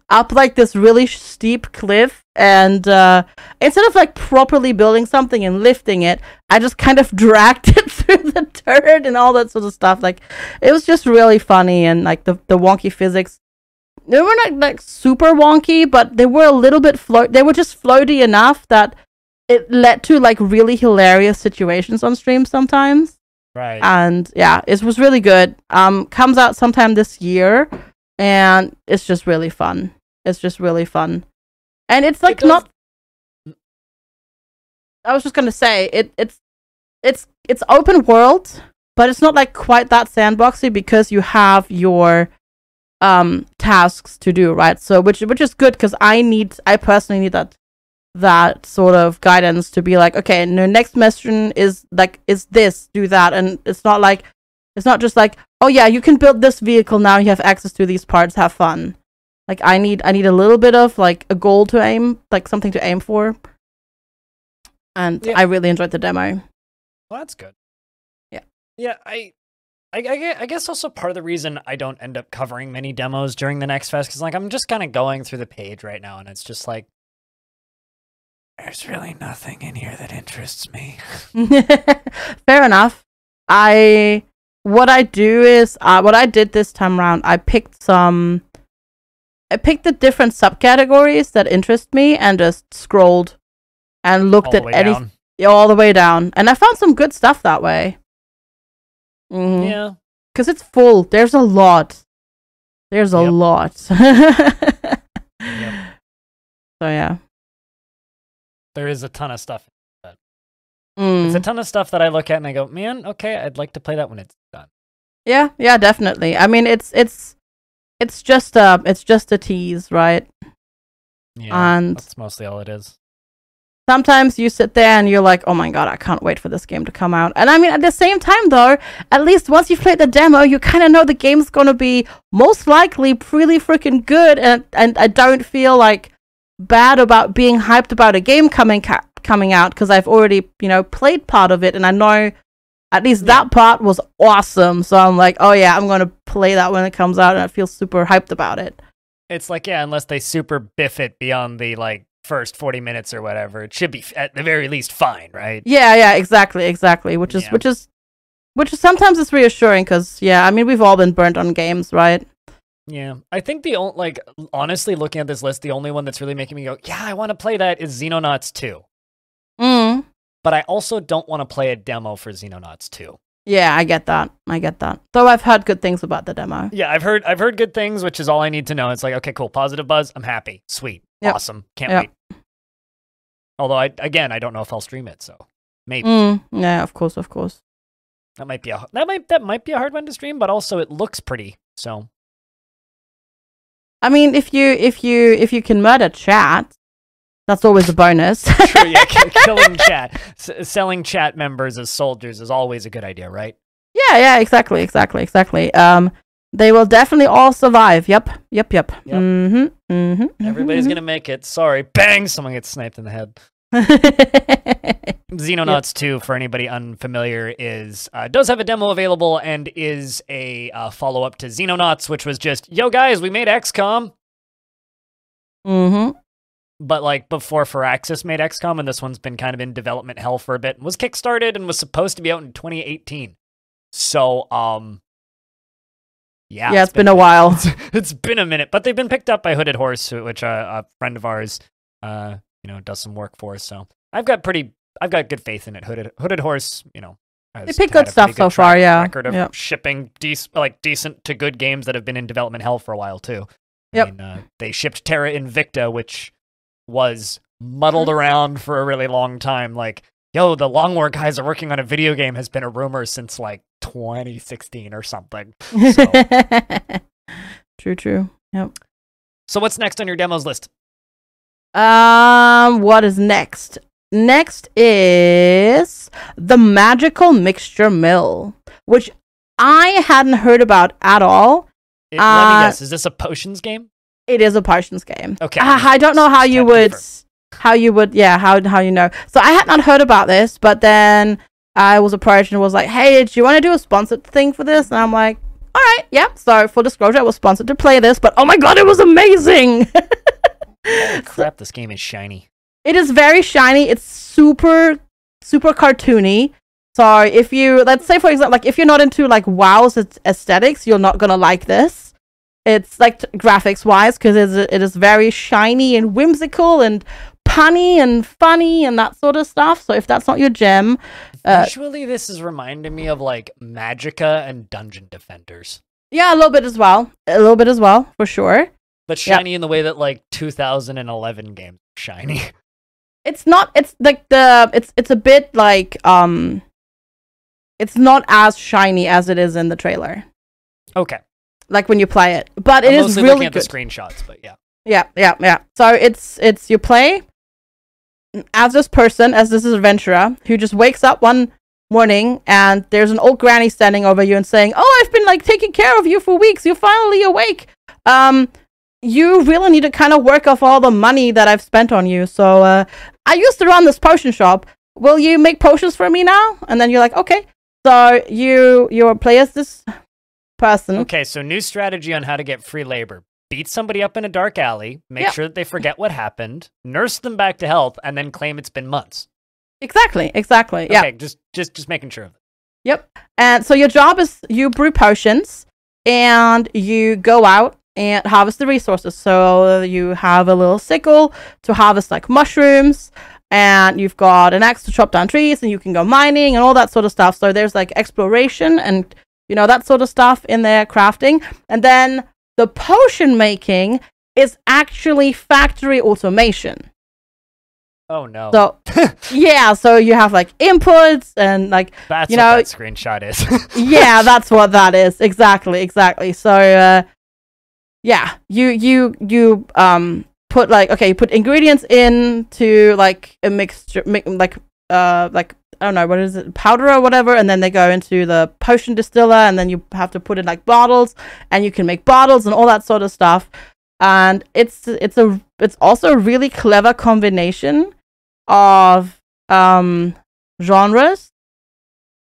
up like this really steep cliff, and instead of like properly building something and lifting it, I just kind of dragged it through the dirt and all that sort of stuff. Like it was just really funny, and like the wonky physics, they were not like super wonky, but they were a little bit they were just floaty enough that it led to like really hilarious situations on stream sometimes. Right. And yeah, it was really good. Comes out sometime this year, and it's just really fun. It's just really fun. And it's like not I was just gonna say it's open world, but it's not like quite that sandboxy, because you have your tasks to do, right? So which is good, because I personally need that sort of guidance to be like, okay, no, next mission is this, do that. And it's not just like, oh yeah, you can build this vehicle now, you have access to these parts, have fun. Like I need a little bit of like a goal to aim, like something to aim for. And yeah. I really enjoyed the demo. Well, that's good. Yeah. I guess also part of the reason I don't end up covering many demos during the next fest, because like I'm just kind of going through the page right now, and it's just like, there's really nothing in here that interests me. Fair enough. What I did this time around, I picked the different subcategories that interest me, and just scrolled and looked at anything all the way down. And I found some good stuff that way. Mm-hmm. Yeah. Because it's full. There's a lot. There's a lot. Yep. So yeah. There is a ton of stuff. It's a ton of stuff that I look at and I go, man, okay, I'd like to play that when it's done. Yeah, definitely. I mean, it's just a tease, right? Yeah, and that's mostly all it is. Sometimes you sit there and you're like, oh my god, I can't wait for this game to come out. And I mean, at the same time though, at least once you've played the demo, you kind of know the game's gonna be most likely pretty freaking good, and I don't feel like bad about being hyped about a game coming out, because I've already, played part of it, and I know at least that part was awesome. So I'm like, oh yeah, I'm gonna play that when it comes out, and I feel super hyped about it. It's like, yeah, unless they super biff it beyond the like first 40 minutes or whatever, it should be at the very least fine, right? Yeah, exactly. Which is sometimes it's reassuring because I mean we've all been burnt on games, right? Yeah, I think the only like honestly looking at this list, the only one that's really making me go, yeah, I want to play that is Xenonauts 2. But I also don't want to play a demo for Xenonauts 2. Yeah, I get that. Though I've heard good things about the demo. Yeah, I've heard good things, which is all I need to know. It's like, okay, cool, positive buzz. I'm happy. Sweet. Yep. Awesome. Can't wait. Although I don't know if I'll stream it, so maybe. Yeah, of course. That might be a hard one to stream, but also it looks pretty. So I mean, if you can murder chat, that's always a bonus. True, yeah, killing chat, selling chat members as soldiers is always a good idea, right? Yeah, exactly. They will definitely all survive. Yep. Everybody's gonna make it. Sorry, bang! Someone gets sniped in the head. Xenonauts 2, for anybody unfamiliar, does have a demo available and is a follow-up to Xenonauts, which was just, yo guys, we made XCOM. But like before Firaxis made XCOM, and this one's been kind of in development hell for a bit, and was kickstarted and was supposed to be out in 2018. So, yeah, it's been a while. It's been a minute, but they've been picked up by Hooded Horse, which a friend of ours, does some work for. So I've got good faith in it. Hooded Horse, they pick good stuff so far. Yeah, record of shipping decent to good games that have been in development hell for a while too. I mean, they shipped Terra Invicta, which was muddled around for a really long time. Like, yo, the Long War guys are working on a video game has been a rumor since like 2016 or something. So. True. Yep. So what's next on your demos list? What is next? Next is the Magical Mixture Mill, which I hadn't heard about at all. Let me guess, is this a potions game? It is a potions game. Okay. I don't know how you would, how you know. So I had not heard about this, but then I was approached and was like, hey, do you want to do a sponsored thing for this? And I'm like, all right, yeah. So for disclosure, I was sponsored to play this, but oh my god, it was amazing. Holy crap, this game is shiny. It is very shiny. It's super cartoony. So if you, let's say for example, like if you're not into like WoW's aesthetics, you're not gonna like this. It's like graphics wise, because it is very shiny and whimsical and punny and funny and that sort of stuff. So if that's not your gem, visually this is reminding me of like Magicka and Dungeon Defenders. Yeah, a little bit as well, for sure. But shiny in the way that like 2011 games are shiny. It's not. It's like it's a bit like it's not as shiny as it is in the trailer. Okay. Like when you play it, but it is really looking at good. The screenshots, but yeah. Yeah. So it's you play as this person, as this adventurer who just wakes up one morning and there's an old granny standing over you and saying, "Oh, I've been like taking care of you for weeks. You're finally awake. You really need to kind of work off all the money that I've spent on you. So I used to run this potion shop. Will you make potions for me now?" And then you're like, "Okay." So you play as this person. Okay, so new strategy on how to get free labor. Beat somebody up in a dark alley, make sure that they forget what happened, nurse them back to health, and then claim it's been months. Exactly. Okay, just making sure of it. Yep. And so your job is you brew potions and you go out and harvest the resources. So you have a little sickle to harvest like mushrooms, and you've got an axe to chop down trees, and you can go mining and all that sort of stuff. So there's like exploration and that sort of stuff in there, crafting. And then the potion making is actually factory automation. Oh no. So yeah, so you have like inputs and like that's what that screenshot is. Yeah, that's what that is. Exactly. So yeah, you put like you put ingredients into like a mixture like I don't know, what is it, powder or whatever, and then they go into the potion distiller, and then you have to put in like bottles, and you can make bottles and all that sort of stuff. And it's also a really clever combination of genres.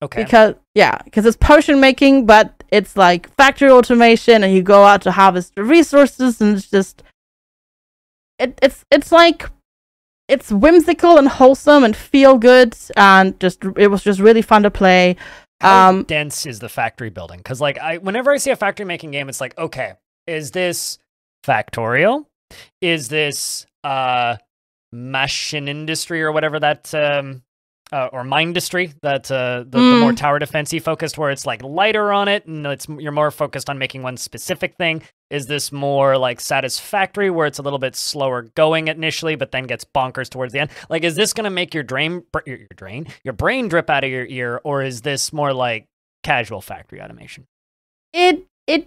Okay. Because it's potion making, but it's like factory automation, and you go out to harvest the resources, and it's just it's like it's whimsical and wholesome and feel good, and it was just really fun to play. How dense is the factory building? Because like whenever I see a factory making game, it's like, okay, is this Factorio? Is this machine industry or whatever that or Mindustry, that the more tower defensey focused, where it's like lighter on it and you're more focused on making one specific thing? Is this more like Satisfactory, where it's a little bit slower going initially, but then gets bonkers towards the end? Like, is this gonna make your brain drip out of your ear, or is this more like casual factory automation? It's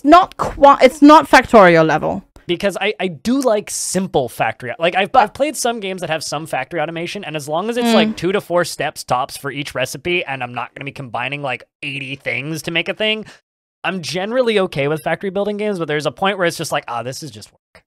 not Factorio level. Because I do like simple factory. Like, I've played some games that have some factory automation, and as long as it's like 2 to 4 steps tops for each recipe, and I'm not going to be combining like 80 things to make a thing, I'm generally okay with factory building games. But there's a point where it's just like, this is just work.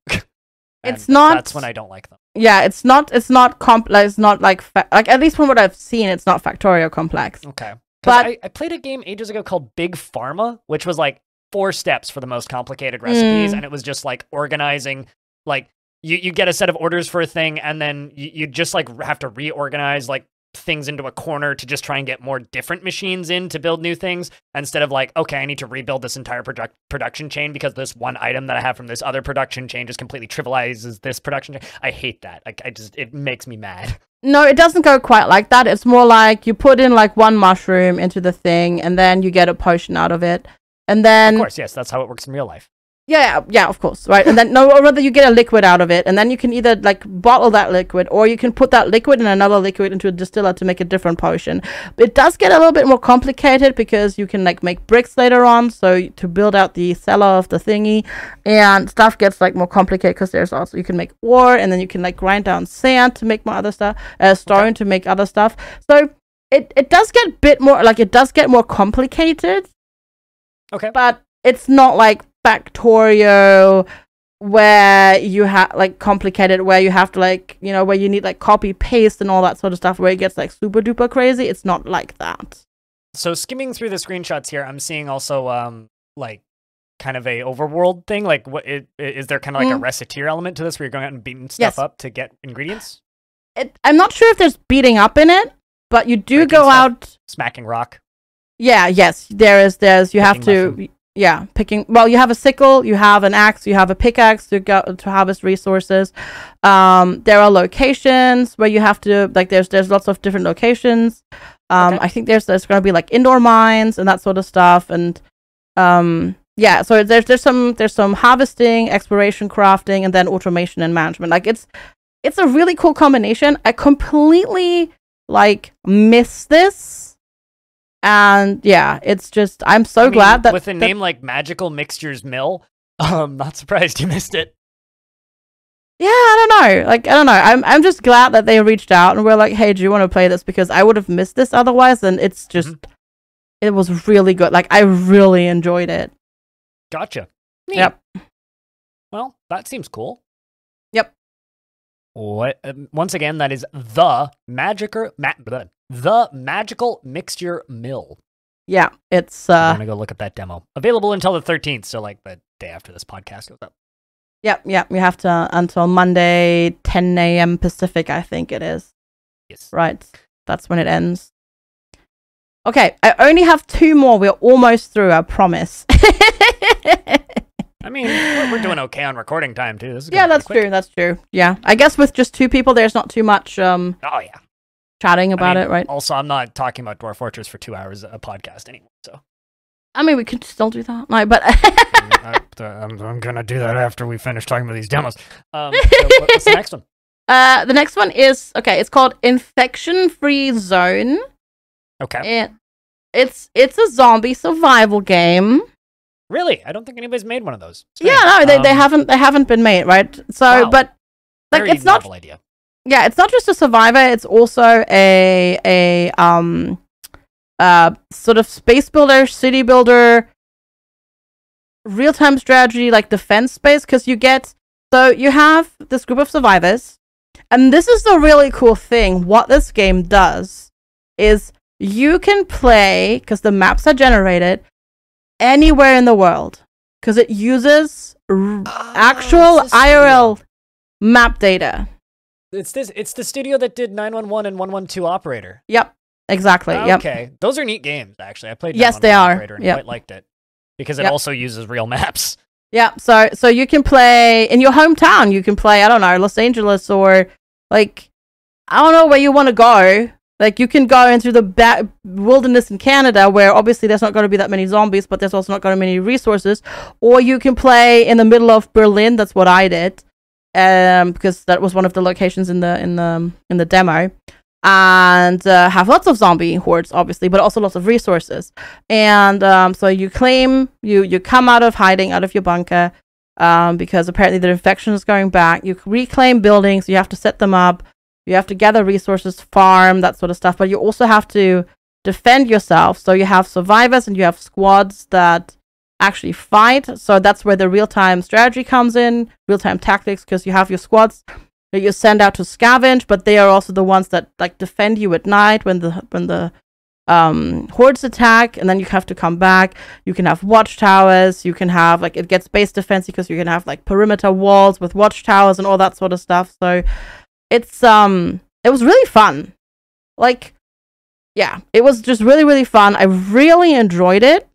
It's not. That's when I don't like them. Yeah, it's not complex. It's not like at least from what I've seen, it's not Factorio complex. Okay. But I played a game ages ago called Big Pharma, which was like 4 steps for the most complicated recipes, and it was just like organizing, like you get a set of orders for a thing, and then you just like have to reorganize like things into a corner to just try and get more different machines in to build new things, instead of like, okay, I need to rebuild this entire production chain because this one item that I have from this other production chain just completely trivializes this production chain. I hate that. Like, it makes me mad. No, it doesn't go quite like that. It's more like you put in like one mushroom into the thing, and then you get a potion out of it. And then, of course, yes, that's how it works in real life. Yeah, of course, right? And then, or rather, you get a liquid out of it, and then you can either like bottle that liquid, or you can put that liquid and another liquid into a distiller to make a different potion. It does get a little bit more complicated because you can like make bricks later on, so to build out the cellar of the thingy, and stuff gets like more complicated because there's also, you can make ore, and then you can like grind down sand to make more other stuff, stone to make other stuff. So it does get a bit more, like it does get more complicated. Okay. But it's not like Factorio, where you have like complicated, where you have to like, you know, where you need like copy paste and all that sort of stuff, where it gets like super duper crazy. It's not like that. So skimming through the screenshots here, I'm seeing also like kind of a overworld thing. Like, what is there kind of like a recettear element to this, where you're going out and beating stuff up to get ingredients? I'm not sure if there's beating up in it, but you do go out smacking rock. Yeah, yes, there's you have to picking. Well, you have a sickle, you have an axe, you have a pickaxe to go to harvest resources. There are locations where you have to, like, there's lots of different locations. I think there's going to be like indoor mines and that sort of stuff, and yeah, so there's some harvesting, exploration, crafting, and then automation and management. Like, it's a really cool combination. I completely like miss this. And yeah, it's just, I'm so glad that with a name like Magical Mixtures Mill, not surprised you missed it. Yeah, I don't know. I'm just glad that they reached out and were like, hey, do you want to play this? Because I would have missed this otherwise, and it's just, it was really good. Like, I really enjoyed it. Gotcha. Neat. Yep. Well, that seems cool. Yep. What? Once again, that is the Magical Mixture Mill. Yeah, it's I'm gonna go look at that demo. Available until the 13th, so like the day after this podcast goes up. Yep. You have to until Monday, 10 a.m. Pacific, I think it is. Yes. Right. That's when it ends. Okay, I only have 2 more. We're almost through, I promise. I mean, we're doing okay on recording time too. This is that's true. That's true. Yeah, I guess with just 2 people, there's not too much. Oh yeah. Chatting about it, right? Also, I'm not talking about Dwarf Fortress for 2 hours a podcast anymore. So, I mean, we could still do that. No, but I'm gonna do that after we finish talking about these demos. So what's the next one? The next one is it's called Infection-Free Zone. Okay. It's a zombie survival game. Really? I don't think anybody's made one of those. Yeah, no, they haven't been made, right? So, wow. But like, very it's not novel idea. Yeah, it's not just a survivor. It's also a sort of space builder, city builder, real-time strategy, like defense space. Because you have this group of survivors, and this is the really cool thing. What this game does is you can play, because the maps are generated anywhere in the world, because it uses actual IRL map data. It's the studio that did 911 and 112 Operator. Yep, exactly. Okay, those are neat games. Actually, I played. Yes, they are. Operator and quite liked it because it also uses real maps. Yeah, so you can play in your hometown. You can play, I don't know, Los Angeles, or like, I don't know where you want to go. Like, you can go into the wilderness in Canada, where obviously there's not going to be that many zombies, but there's also not going to be many resources. Or you can play in the middle of Berlin. That's what I did, because that was one of the locations in the demo. And have lots of zombie hordes, obviously, but also lots of resources. And so you come out of hiding, out of your bunker, because apparently the infection is going back. You reclaim buildings. You have to set them up. You have to gather resources, farm, that sort of stuff. But you also have to defend yourself. So you have survivors and you have squads that actually fight. So that's where the real-time strategy comes in, real-time tactics, because you have your squads that you send out to scavenge, but they are also the ones that like defend you at night when the hordes attack, and then you have to come back. You can have watchtowers. You can have it gets base defense because you can have like perimeter walls with watchtowers and all that sort of stuff. So it's it was really fun. Like, yeah, it was just really, really fun. I really enjoyed it.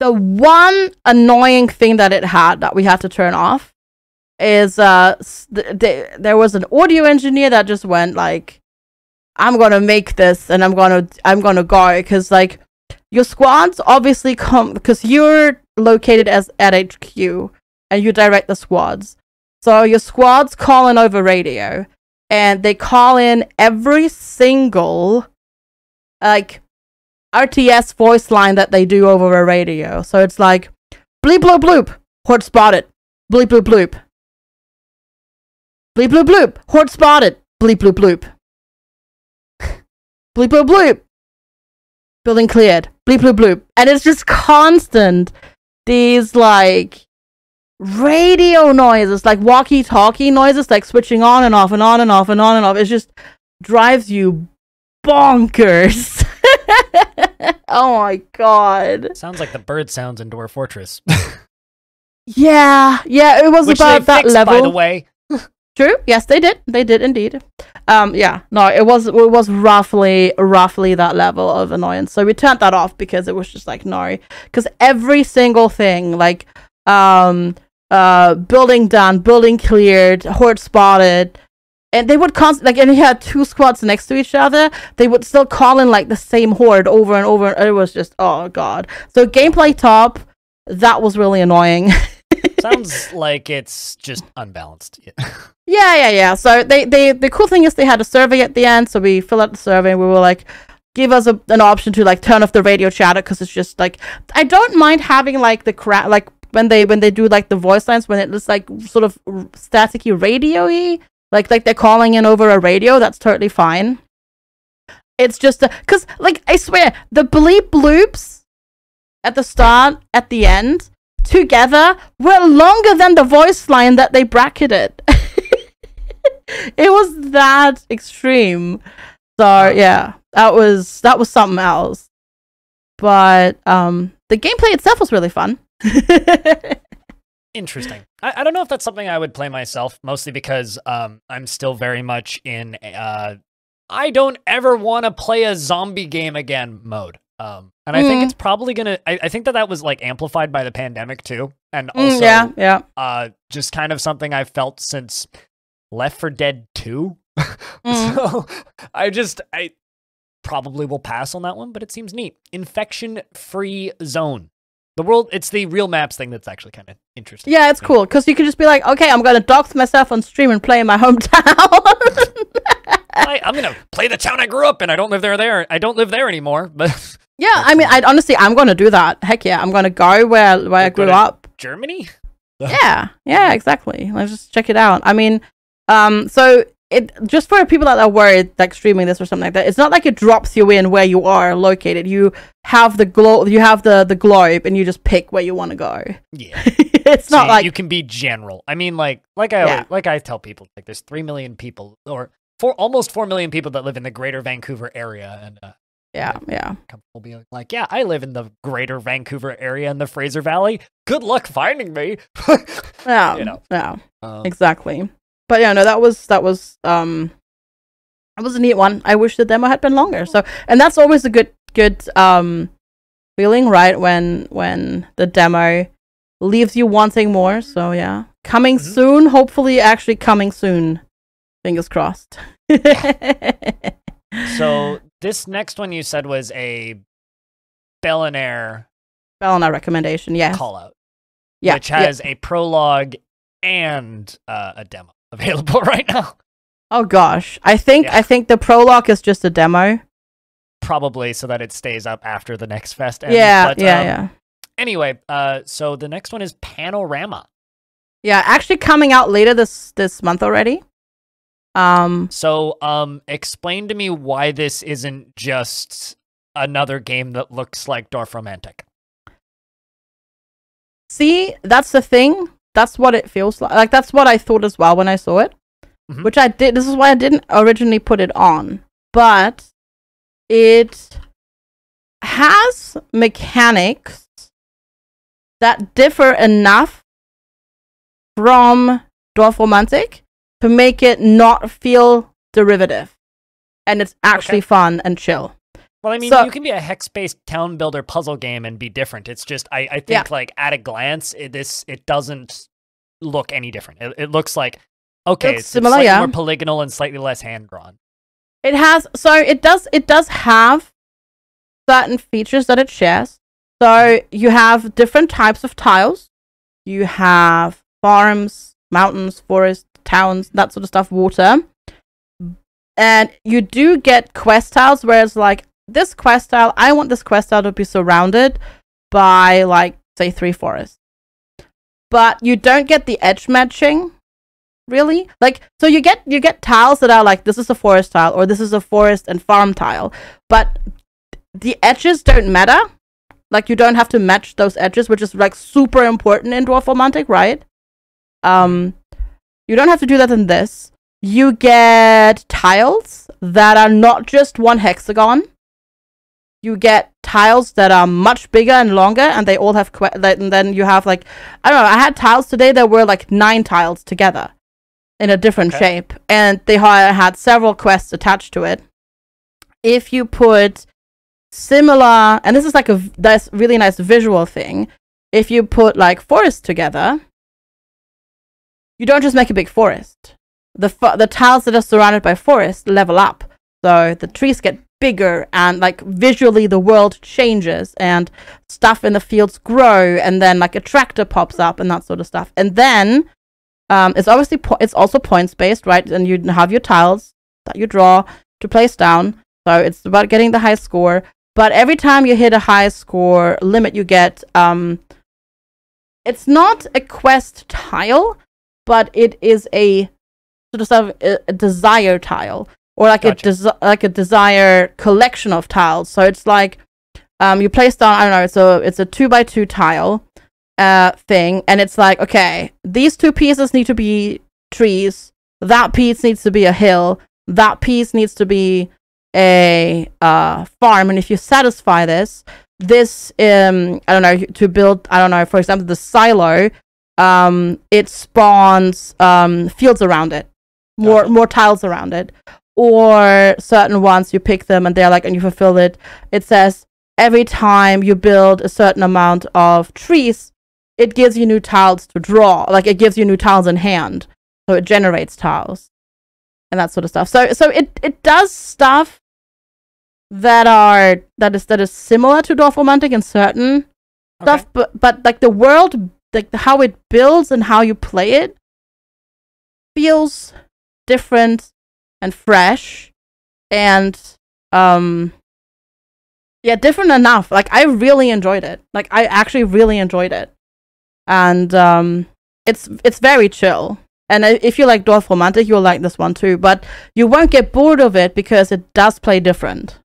The one annoying thing that it had that we had to turn off is there was an audio engineer that just went like, I'm gonna make this and I'm gonna go, because like your squads obviously come because you're located at HQ and you direct the squads. So your squads call in over radio, and they call in every single like RTS voice line that they do over a radio. So it's like bleep bloop bloop, horde spotted, bleep bloop bloop. Bleep bloop bloop. Horde spotted. Bleep bloop bloop. Bleep bloop bloop. Building cleared. Bleep bloop bloop. And it's just constant. These like radio noises, like walkie-talkie noises, like switching on and off and on and off and on and off. It just drives you bonkers. Oh my god. Sounds like the bird sounds in Dwarf Fortress. Yeah, it was which about they that fixed, level. by the way. True. Yes, they did. They did indeed. Yeah. No, it was roughly that level of annoyance. So we turned that off because it was just like no. Because every single thing, like building done, building cleared, horde spotted, and they would and you had two squads next to each other, they would still call in like the same horde over and over. And it was just, oh god. So gameplay top, that was really annoying. Sounds like it's just unbalanced. Yeah. So the cool thing is they had a survey at the end, so we fill out the survey and we were like, give us an option to like turn off the radio chatter, because it's just like, I don't mind having like the like when they do like the voice lines, when it's like sort of staticky radio-y, like they're calling in over a radio, that's totally fine. It's just because like I swear the bleep bloops at the start, at the end, together were longer than the voice line that they bracketed. It was that extreme. So yeah, that was something else. But the gameplay itself was really fun. Interesting. I don't know if that's something I would play myself, mostly because I'm still very much in I don't ever want to play a zombie game again mode. And I think it's probably gonna. I think that was like amplified by the pandemic too, and also just kind of something I've felt since Left 4 Dead 2. So I probably will pass on that one, but it seems neat. Infection-free zone. It's the real maps thing that's actually kind of interesting. Yeah, it's cool because you can just be like, okay, I'm gonna dox myself on stream and play in my hometown. I'm gonna play the town I grew up in. I don't live there. I don't live there anymore, but. Yeah, I mean, I'm gonna do that. Heck yeah, I'm gonna go where I grew up. Germany? Yeah, exactly. Let's just check it out. I mean, so it just for people that are worried, like streaming this or something like that, it's not like it drops you in where you are located. You have the the globe, and you just pick where you want to go. Yeah, it's not like you can be general. I mean, like I tell people, like there's 3 million people, or almost 4 million people that live in the greater Vancouver area. And yeah. Comfortable being like, yeah, I live in the greater Vancouver area in the Fraser Valley. Good luck finding me. Yeah, you know. yeah, exactly. But yeah, no, that was a neat one. I wish the demo had been longer. So, and that's always a good feeling, right? When the demo leaves you wanting more. So yeah, coming soon. Hopefully, actually coming soon. Fingers crossed. So this next one you said was a Bellinaire recommendation, yes. Call out. Yeah, which has a prologue and a demo available right now. Oh gosh, I think the prologue is just a demo. Probably so that it stays up after the next fest ends. Yeah, but, yeah. Anyway, so the next one is Panorama. Yeah, actually coming out later this month already. So explain to me why this isn't just another game that looks like Dwarf Romantic. See, that's the thing. That's what it feels like. Like, that's what I thought as well when I saw it. Mm-hmm. Which I did. This is why I didn't originally put it on. But it has mechanics that differ enough from Dwarf Romantic to make it not feel derivative. And it's actually fun and chill. Well, I mean, you can be a hex-based town builder puzzle game and be different. It's just, I think, like, at a glance, it doesn't look any different. It looks like, okay, it's similar, slightly more polygonal and slightly less hand-drawn. It does have certain features that it shares. So you have different types of tiles. You have farms, mountains, forests, towns, that sort of stuff, water. And you do get quest tiles where it's like, this quest tile, I want this quest tile to be surrounded by, like, say, 3 forests. But you don't get the edge matching, really. Like, so you get tiles that are like, this is a forest tile, or this is a forest and farm tile. But the edges don't matter. Like, you don't have to match those edges, which is, like, super important in Dwarf Romantic, right? You don't have to do that in this. You get tiles that are not just one hexagon. You get tiles that are much bigger and longer, and they all have and then you have, like, I don't know, I had tiles today that were like 9 tiles together in a different shape, and they had several quests attached to it. If you put similar, and this is like that's really nice visual thing, if you put like forests together, you don't just make a big forest. The tiles that are surrounded by forest level up, so the trees get bigger, and like visually the world changes, and stuff in the fields grow, and then like a tractor pops up and that sort of stuff. And then it's obviously it's also points based, right? And you have your tiles that you draw to place down, so it's about getting the high score. But every time you hit a high score limit, you get it's not a quest tile, but it is a sort of a desire tile. Or like a desire collection of tiles. So it's like you place down, I don't know, it's a 2x2 tile thing, and it's like, okay, these 2 pieces need to be trees, that piece needs to be a hill, that piece needs to be a farm, and if you satisfy this I don't know, to build, I don't know, for example, the silo, it spawns fields around it, more tiles around it. Or certain ones, you pick them and they're like, and you fulfill it. It says every time you build a certain amount of trees, it gives you new tiles to draw. Like, it gives you new tiles in hand. So it generates tiles and that sort of stuff. So it does stuff that is similar to Dwarf Romantic in certain stuff, but like the world, like how it builds and how you play it feels different and fresh, and different enough. Like, I really enjoyed it. Like, I actually really enjoyed it, and it's very chill. And if you like Dwarf Romantic, you'll like this one too. But you won't get bored of it because it does play different.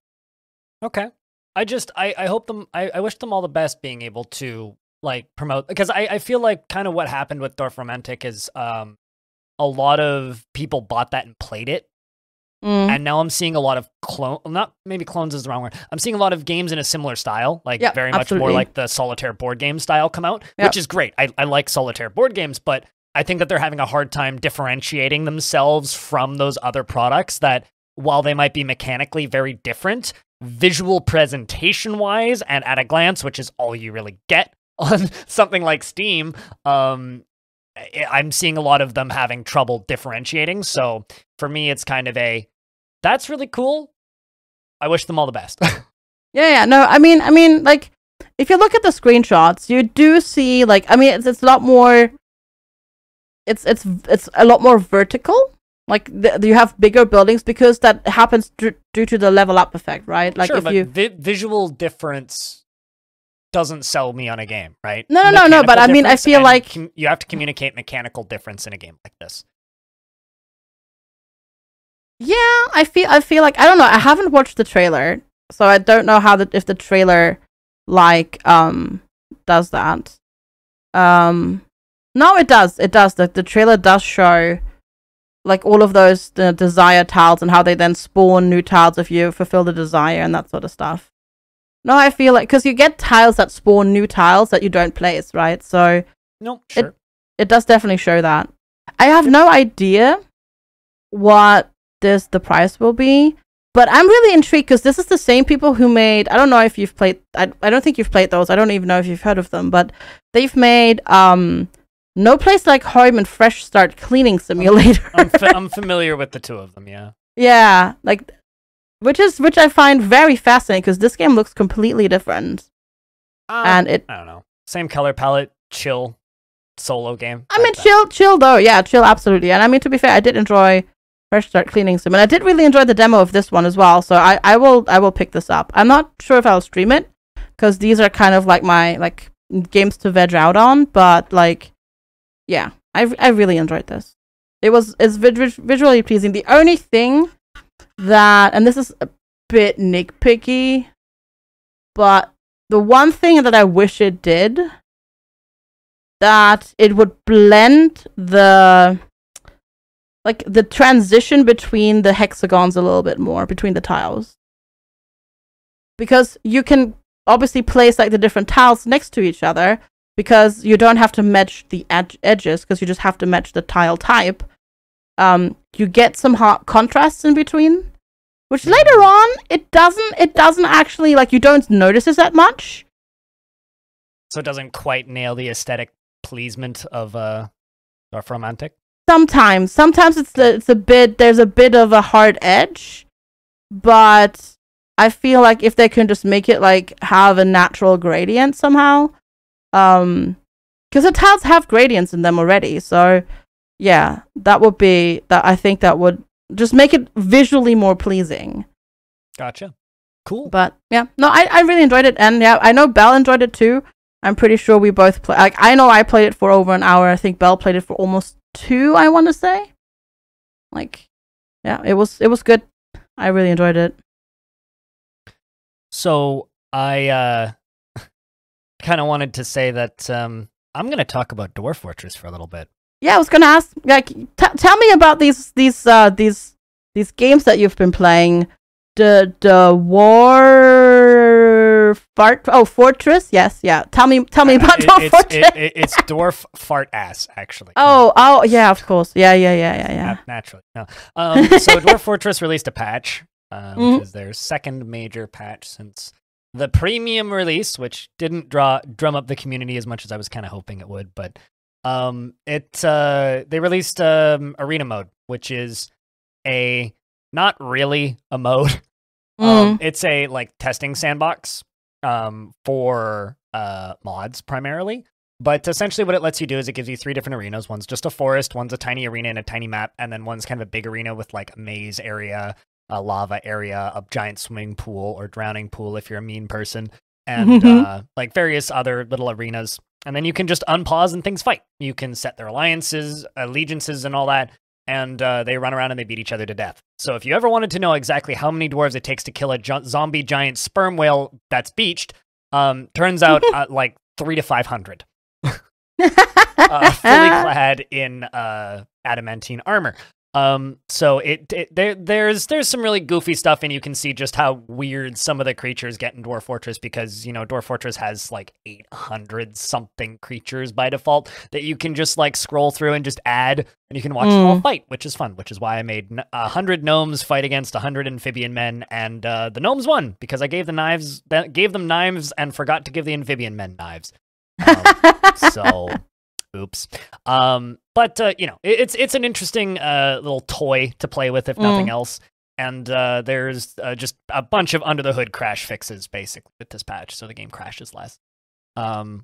Okay, I hope I wish them all the best being able to, like, promote, because I feel like kind of what happened with Dwarf Romantic is a lot of people bought that and played it. And now I'm seeing a lot of not maybe clones is the wrong word. I'm seeing a lot of games in a similar style, like very much more like the solitaire board game style come out, which is great. I like solitaire board games, but I think that they're having a hard time differentiating themselves from those other products that, while they might be mechanically very different, visual presentation wise and at a glance, which is all you really get on something like Steam, I'm seeing a lot of them having trouble differentiating. So for me, it's kind of that's really cool. I wish them all the best. No, I mean, like, if you look at the screenshots, you do see, like, I mean, it's a lot more, it's a lot more vertical. Like, you have bigger buildings because that happens due to the level up effect, right? Like, sure, if but visual difference doesn't sell me on a game, right? No, but I mean, I feel like you have to communicate mechanical difference in a game like this. Yeah, I feel like, I don't know, I haven't watched the trailer, so I don't know if the trailer like does that. No, it does. The trailer does show like all of those desire tiles and how they then spawn new tiles if you fulfill the desire and that sort of stuff. No, I feel like, because you get tiles that spawn new tiles that you don't place, right? So no, sure. It does definitely show that. I have no idea what the price will be, but I'm really intrigued because this is the same people who made, I don't know if you've played, I don't think you've played those, I don't even know if you've heard of them, but they've made No Place Like Home and Fresh Start Cleaning Simulator. I'm familiar with the two of them, yeah. Yeah, like, which I find very fascinating because this game looks completely different. And I don't know. Same color palette, chill solo game. I mean, chill though. Yeah, chill, absolutely. And I mean, to be fair, I did enjoy Fresh Start Cleaning Sim, and I did really enjoy the demo of this one as well. So I will pick this up. I'm not sure if I'll stream it because these are kind of like my games to veg out on. But like, yeah, I really enjoyed this. It's visually pleasing. The only thing that, and this is a bit nitpicky, but the one thing that I wish it did, that it would blend the transition between the hexagons a little bit more, between the tiles. Because you can obviously place like the different tiles next to each other, because you don't have to match the edges, because you just have to match the tile type. You get some contrasts in between, which later on it doesn't actually, like, you don't notice it that much. So it doesn't quite nail the aesthetic pleasement of Dwarf Romantic. Sometimes there's a bit of a hard edge, but I feel like if they can just make it like have a natural gradient somehow, because the tiles have gradients in them already, so yeah, I think that would just make it visually more pleasing. Gotcha. Cool. But yeah, no, I really enjoyed it, and yeah, I know Belle enjoyed it too. I'm pretty sure we both played. Like, I know I played it for over an hour. I think Belle played it for almost 2. I want to say. Like, yeah, it was good. I really enjoyed it. So I kind of wanted to say that I'm going to talk about Dwarf Fortress for a little bit. Yeah, I was going to ask. Like, tell me about these games that you've been playing. The Fortress. Yes, yeah. Tell me about Dwarf Fortress. It's Dwarf Fart Ass, actually. Oh, yeah, of course. Yeah. Naturally, no. So Dwarf Fortress released a patch, which is their second major patch since the premium release, which didn't drum up the community as much as I was kind of hoping it would. But they released arena mode, which is not really a mode. It's a testing sandbox for mods primarily. But essentially what it lets you do is it gives you 3 different arenas. One's just a forest, one's a tiny arena and a tiny map, and then one's kind of a big arena with like a maze area, a lava area, a giant swimming pool or drowning pool if you're a mean person, and like various other little arenas. And then you can just unpause and things fight. You can set their alliances, allegiances, and all that. And they run around and they beat each other to death. So if you ever wanted to know exactly how many dwarves it takes to kill a zombie giant sperm whale that's beached, turns out like 300 to 500. Fully clad in adamantine armor. So there's some really goofy stuff, and you can see just how weird some of the creatures get in Dwarf Fortress because, Dwarf Fortress has like 800 something creatures by default that you can just like scroll through and just add, and you can watch them all fight, which is fun, which is why I made 100 gnomes fight against 100 amphibian men, and the gnomes won because I gave them knives and forgot to give the amphibian men knives. So oops. But it's an interesting little toy to play with, if nothing else. And there's just a bunch of under the hood crash fixes basically with this patch, so the game crashes less,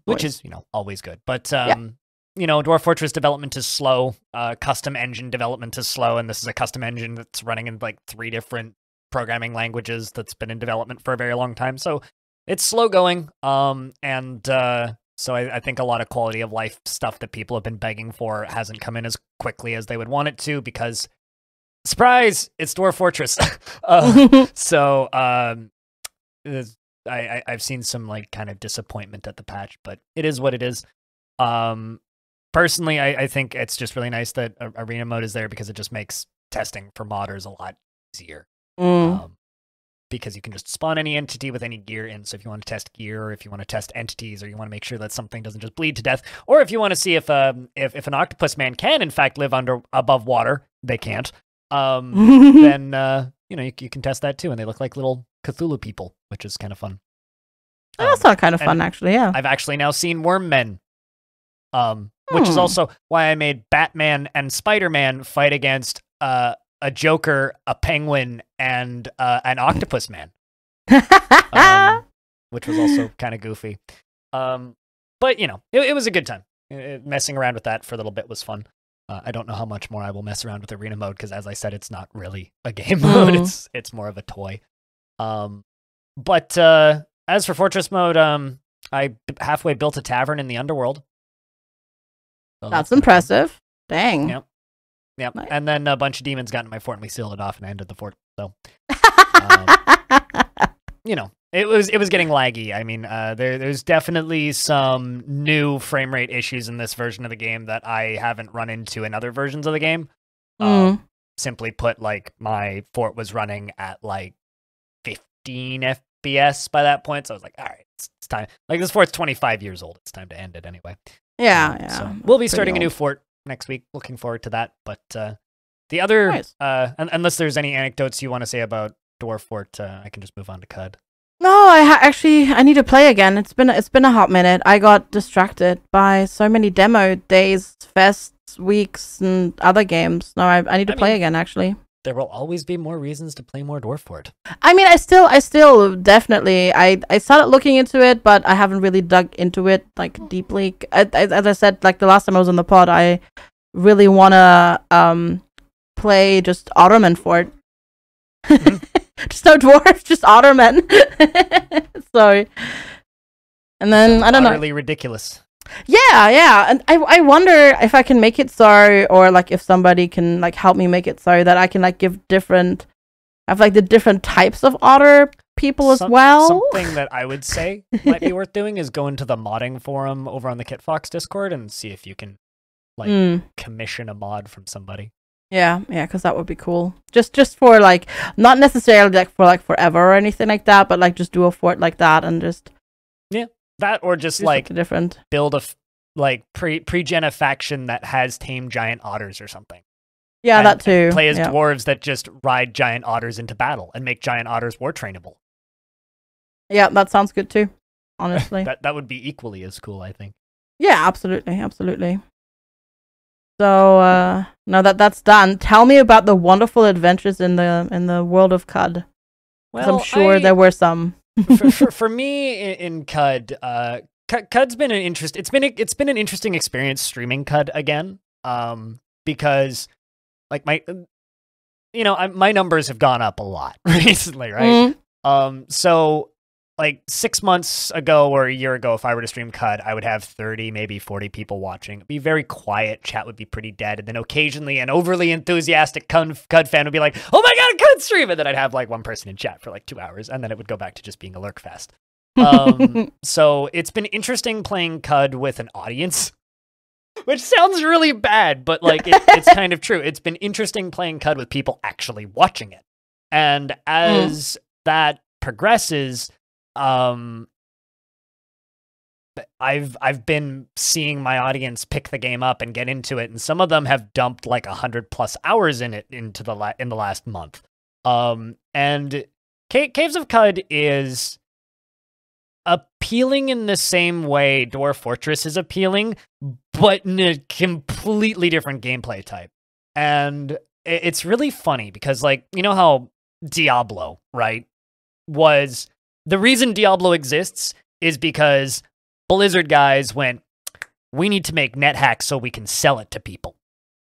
which is always good. But Dwarf Fortress development is slow. Custom engine development is slow, and this is a custom engine that's running in like 3 different programming languages that's been in development for a very long time. So it's slow going. So I think a lot of quality of life stuff that people have been begging for hasn't come in as quickly as they would want it to because, surprise, it's Dwarf Fortress. So I've seen some like kind of disappointment at the patch, but it is what it is. Personally, I think it's just really nice that arena mode is there because it just makes testing for modders a lot easier. Because you can just spawn any entity with any gear in. So if you want to test gear, or if you want to test entities, or you want to make sure that something doesn't just bleed to death, or if you want to see if an octopus man can in fact live above water, they can't. Then you can test that too, and they look like little Cthulhu people, which is kind of fun. That's not kind of fun, actually. Yeah, I've actually now seen worm men, which is also why I made Batman and Spider-Man fight against a Joker, a Penguin, and an Octopus Man, which was also kind of goofy. But it was a good time. Messing around with that for a little bit was fun. I don't know how much more I will mess around with arena mode because, as I said, it's not really a game mode. It's more of a toy. But as for Fortress mode, I halfway built a tavern in the underworld. So that's impressive. Dang. Yep. Yep. Nice. And then a bunch of demons got in my fort and we sealed it off and I ended the fort. So, it was getting laggy. I mean, there's definitely some new frame rate issues in this version of the game that I haven't run into in other versions of the game. Simply put, like my fort was running at like 15 FPS by that point. So I was like, all right, it's time. Like this fort's 25 years old. It's time to end it anyway. Yeah. So we'll be starting a new fort next week. Looking forward to that. But the other, nice. Unless there's any anecdotes you want to say about Dwarf Fort, I can just move on to Cud. No, I need to play again. It's been a hot minute. I got distracted by so many demo days, fests, weeks, and other games. No, I need to play again. Actually, there will always be more reasons to play more Dwarf Fort. I mean, I still definitely. I started looking into it, but I haven't really dug into it like deeply. As I said, like the last time I was on the pod, I really wanna play just Ottoman Fort. Just no dwarves, just ottermen. So, and then I don't know. Utterly ridiculous. Yeah, and I wonder if I can make it so, or like if somebody can like help me make it so that I can like give the different types of otter people as well. Something that I would say might be worth doing is go into the modding forum over on the KitFox Discord and see if you can like commission a mod from somebody. Yeah, because that would be cool. Just for like, not necessarily like for like forever or anything like that, but like just do a fort like that and just that, or just like different. Build a like pre-gen a faction that has tamed giant otters or something. Yeah, that too. Play as dwarves that just ride giant otters into battle and make giant otters war trainable. Yeah, that sounds good too. Honestly, that would be equally as cool, I think. Yeah, absolutely. So now that's done, tell me about the wonderful adventures in the world of Cud. Well, I'm sure there were some. for me in Cud, Cud's been an it's been an interesting experience streaming Cud again. Because like my numbers have gone up a lot recently, right? So like 6 months ago or a year ago, if I were to stream Cud, I would have 30, maybe 40 people watching. It'd be very quiet. Chat would be pretty dead. And then occasionally an overly enthusiastic Cud fan would be like, oh my God, a Cud stream! And then I'd have like one person in chat for like 2 hours. And then it would go back to just being a lurk fest. So it's been interesting playing Cud with an audience. Which sounds really bad, but like it's kind of true. It's been interesting playing CUD with people actually watching it. And as that progresses, I've been seeing my audience pick the game up and get into it, and some of them have dumped like 100+ hours in it in the last month. And Caves of Cud is appealing in the same way Dwarf Fortress is appealing, but in a completely different gameplay type. And it's really funny because, like, you know how Diablo, right, was the reason Diablo exists is because Blizzard guys went, we need to make NetHack so we can sell it to people.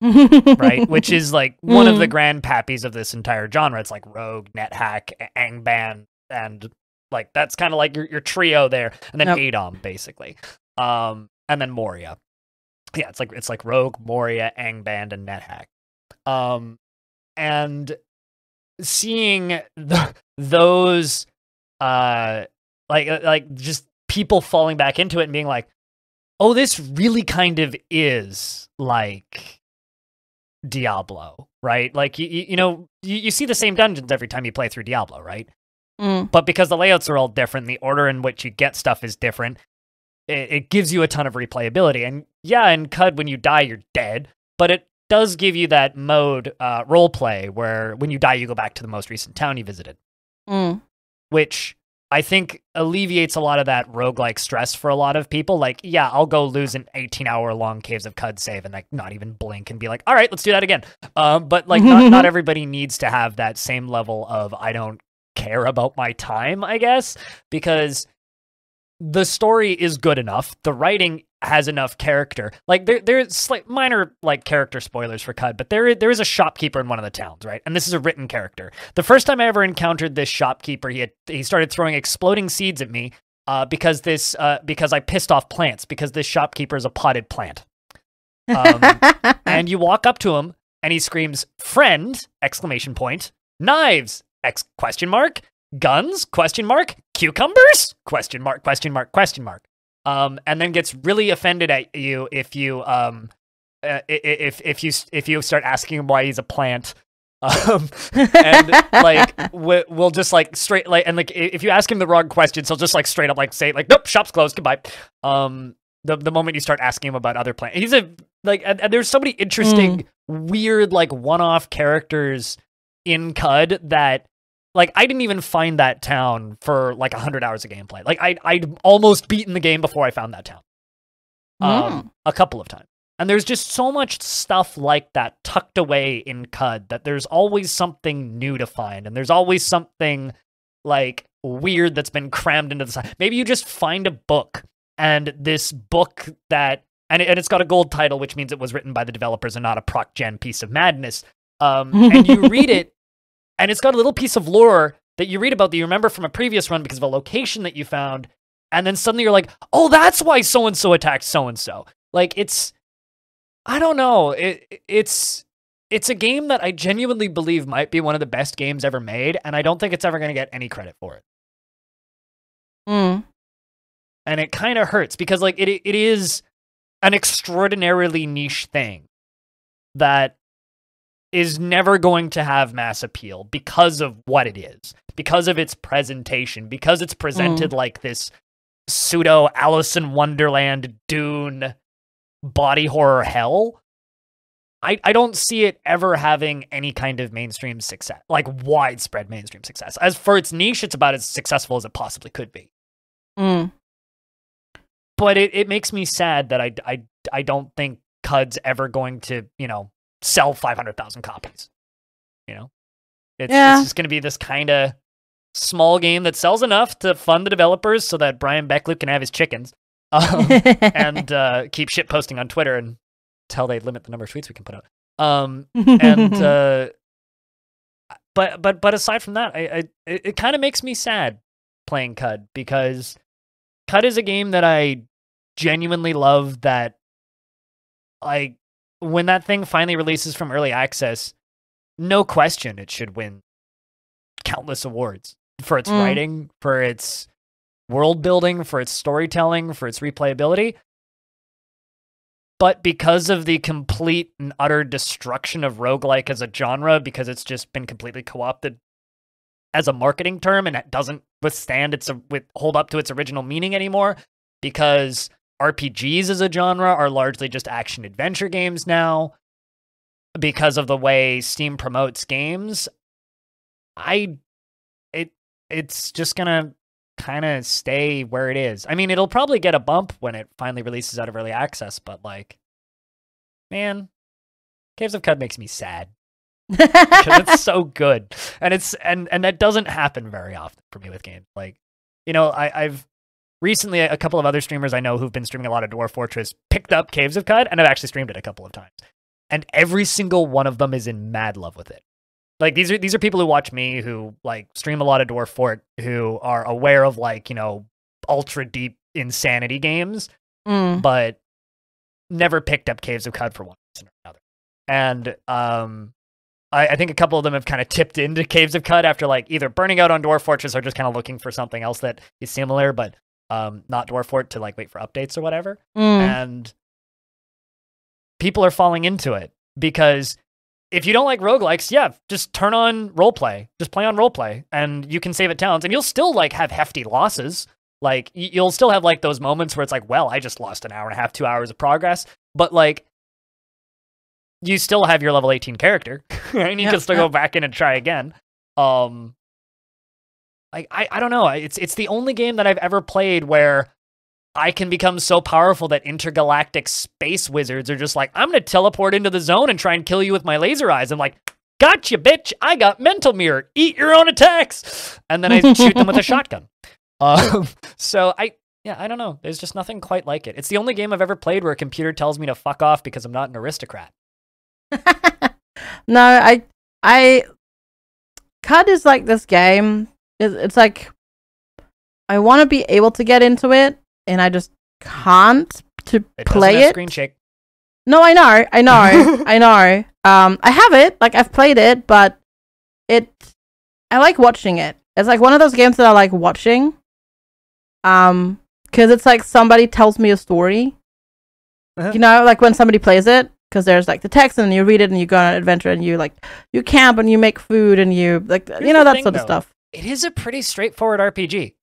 Right? Which is like one of the grandpappies of this entire genre. It's like Rogue, NetHack, Angband, and like that's kind of like your trio there. And then Adom, basically. And then Moria. Yeah, it's like Rogue, Moria, Angband, and NetHack. And seeing those like just people falling back into it and being like, oh, this really kind of is like Diablo, right? Like, you know, you see the same dungeons every time you play through Diablo, right? But because the layouts are all different, the order in which you get stuff is different, it gives you a ton of replayability. And yeah, in CUD, when you die, you're dead, but it does give you that mode roleplay where when you die, you go back to the most recent town you visited, which I think alleviates a lot of that roguelike stress for a lot of people. Like, yeah, I'll go lose an 18-hour-long Caves of Cud save and like not even blink and be like, all right, let's do that again. But like, not everybody needs to have that same level of I don't care about my time, I guess, because the story is good enough. The writing has enough character. Like there's like minor like character spoilers for CUD, but there is a shopkeeper in one of the towns, right? And this is a written character. The first time I ever encountered this shopkeeper, he started throwing exploding seeds at me because I pissed off plants, because this shopkeeper is a potted plant. And you walk up to him and he screams, "Friend!" exclamation point. "Knives!" Question mark. "Guns?" question mark. "Cucumbers?" question mark, question mark, question mark. And then gets really offended at you if you start asking him why he's a plant. And like we'll just like straight like, and like if you ask him the wrong questions, he'll just like straight up like say like, "Nope, shop's closed, goodbye." The moment you start asking him about other plants, he's a like, and there's so many interesting weird like one-off characters in CUD that, like, I didn't even find that town for like 100 hours of gameplay. Like I'd almost beaten the game before I found that town. A couple of times. And there's just so much stuff like that tucked away in CUD that there's always something new to find. And there's always something like weird that's been crammed into the side. Maybe you just find a book, and this book that, and it's got a gold title, which means it was written by the developers and not a proc gen piece of madness. And you read it, and it's got a little piece of lore that you read about that you remember from a previous run because of a location that you found. And then suddenly you're like, oh, that's why so-and-so attacked so-and-so. Like, I don't know. It's a game that I genuinely believe might be one of the best games ever made. And I don't think it's ever going to get any credit for it. And it kind of hurts because like it is an extraordinarily niche thing that is never going to have mass appeal because of what it is, because of its presentation, because it's presented like this pseudo Alice in Wonderland Dune body horror hell. I don't see it ever having any kind of mainstream success, like widespread mainstream success. As for its niche, it's about as successful as it possibly could be. But it makes me sad that I don't think CUD's ever going to, you know, sell 500,000 copies. You know, it's just going to be this kind of small game that sells enough to fund the developers so that Brian Beckloop can have his chickens and keep shit posting on Twitter until they limit the number of tweets we can put out. But aside from that, it kind of makes me sad playing CUD, because CUD is a game that I genuinely love. That, like, when that thing finally releases from early access, no question it should win countless awards for its writing, for its world building, for its storytelling, for its replayability. But because of the complete and utter destruction of roguelike as a genre, because it's just been completely co-opted as a marketing term and it doesn't hold up to its original meaning anymore, because RPGs as a genre are largely just action adventure games now, because of the way Steam promotes games, it's just gonna kind of stay where it is. I mean, it'll probably get a bump when it finally releases out of early access, but like, man, Caves of Cud makes me sad because it's so good, and and that doesn't happen very often for me with games. Like, you know, I've recently, a couple of other streamers I know who've been streaming a lot of Dwarf Fortress picked up Caves of Cud, and I've actually streamed it a couple of times, and every single one of them is in mad love with it. Like, these are people who watch me, who like stream a lot of Dwarf Fort, who are aware of, like, you know, ultra deep insanity games, but never picked up Caves of Cud for one reason or another. And I think a couple of them have kind of tipped into Caves of Cud after like either burning out on Dwarf Fortress or just kind of looking for something else that is similar, but not Dwarf Fort, to like wait for updates or whatever. And people are falling into it because if you don't like roguelikes, yeah, just turn on roleplay. Just play on roleplay, and you can save at towns, and you'll still like have hefty losses. Like, you'll still have like those moments where it's like, well, I just lost an hour and a half, 2 hours of progress, but like, you still have your level 18 character, and you can still go back in and try again. Like, I don't know. It's the only game that I've ever played where I can become so powerful that intergalactic space wizards are just like, I'm going to teleport into the zone and try and kill you with my laser eyes. I'm like, gotcha, bitch. I got mental mirror. Eat your own attacks. And then I shoot them with a shotgun. So I don't know. There's just nothing quite like it. It's the only game I've ever played where a computer tells me to fuck off because I'm not an aristocrat. No, CUD is like this game. It's like, I want to be able to get into it, and I just can't play it. Screen shake. No, I know. I know. I have it. Like, I've played it, but I like watching it. It's like one of those games that I like watching. Because it's like somebody tells me a story. You know, like when somebody plays it, because there's like the text, and you read it, and you go on an adventure, and you camp, and you make food, and you like, you know, that sort of stuff. It is a pretty straightforward RPG.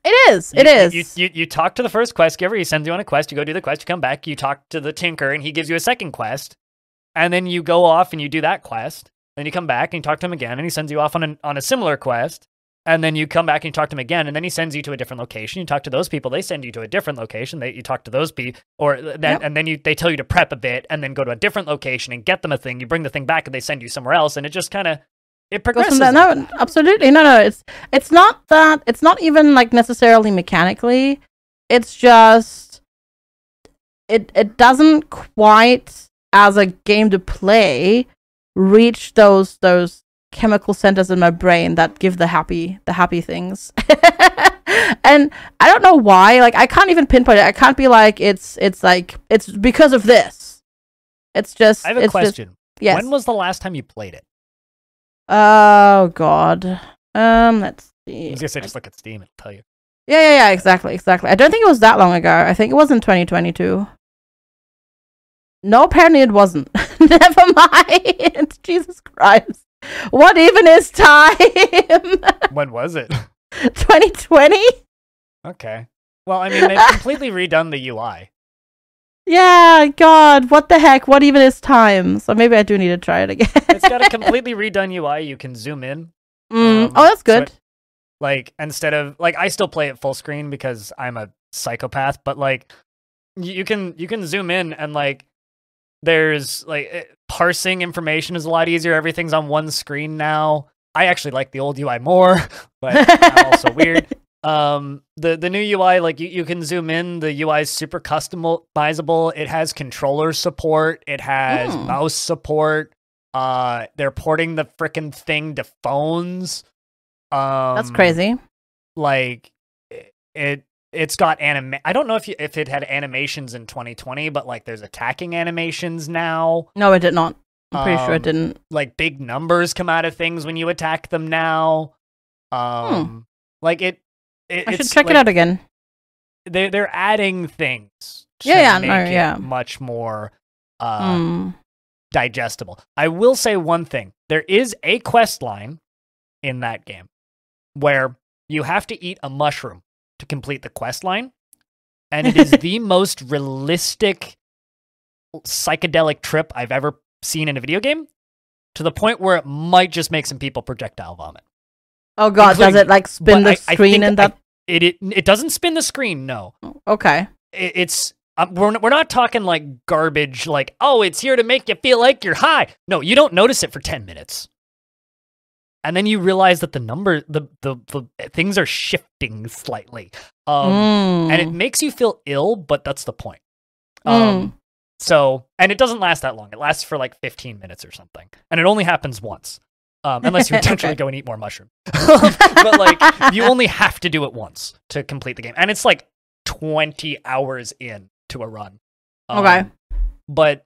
It is. It is. You talk to the first quest giver. He sends you on a quest. You go do the quest. You come back. You talk to the tinker, and he gives you a second quest. And then you go off and you do that quest. Then you come back and you talk to him again, and he sends you off on a similar quest. And then you come back and you talk to him again, and then he sends you to a different location. You talk to those people. They send you to a different location. You talk to those people, and then they tell you to prep a bit, and then go to a different location and get them a thing. You bring the thing back, and they send you somewhere else, and it just kind of progresses. No, absolutely, no. It's not that. It's not even like necessarily mechanically. It's just it doesn't quite, as a game to play, reach those chemical centers in my brain that give the happy things. And I don't know why. Like, I can't even pinpoint it. I can't be like it's because of this. It's just. I have a question. Yes. When was the last time you played it? Oh God. Let's see. I was gonna say, just look at Steam and tell you. Yeah. Exactly. I don't think it was that long ago. I think it was in 2022. No, apparently it wasn't. Never mind. Jesus Christ. What even is time? When was it? 2020? Okay. Well, I mean, they've completely redone the UI. Yeah, God, what the heck? What even is time? So maybe I do need to try it again. It's got a completely redone UI. You can zoom in. Oh, that's good. So like, instead of, like, I still play it full screen because I'm a psychopath, but like, you can zoom in, and like, there's like parsing information is a lot easier. Everything's on one screen now. I actually like the old UI more, but I'm also weird. The new UI, like, you can zoom in. The UI is super customizable. It has controller support. It has mouse support. They're porting the frickin' thing to phones. That's crazy. Like, it's got I don't know if it had animations in 2020, but like, there's attacking animations now. No, it did not. I'm pretty sure it didn't. Like, big numbers come out of things when you attack them now. Like, I should check it out again. They're adding things to make it much more digestible. I will say one thing. There is a quest line in that game where you have to eat a mushroom to complete the quest line, and it is the most realistic psychedelic trip I've ever seen in a video game, to the point where it might just make some people projectile vomit. Oh god, does it like spin the screen and that? It doesn't spin the screen, no. Okay. It's we're not talking like garbage, like, oh, it's here to make you feel like you're high. No, you don't notice it for 10 minutes. And then you realize that the things are shifting slightly. And it makes you feel ill, but that's the point. So, and it doesn't last that long. It lasts for like 15 minutes or something. And it only happens once. Unless you intentionally go and eat more mushroom. But like, you only have to do it once to complete the game. And it's like 20 hours in to a run. Okay. But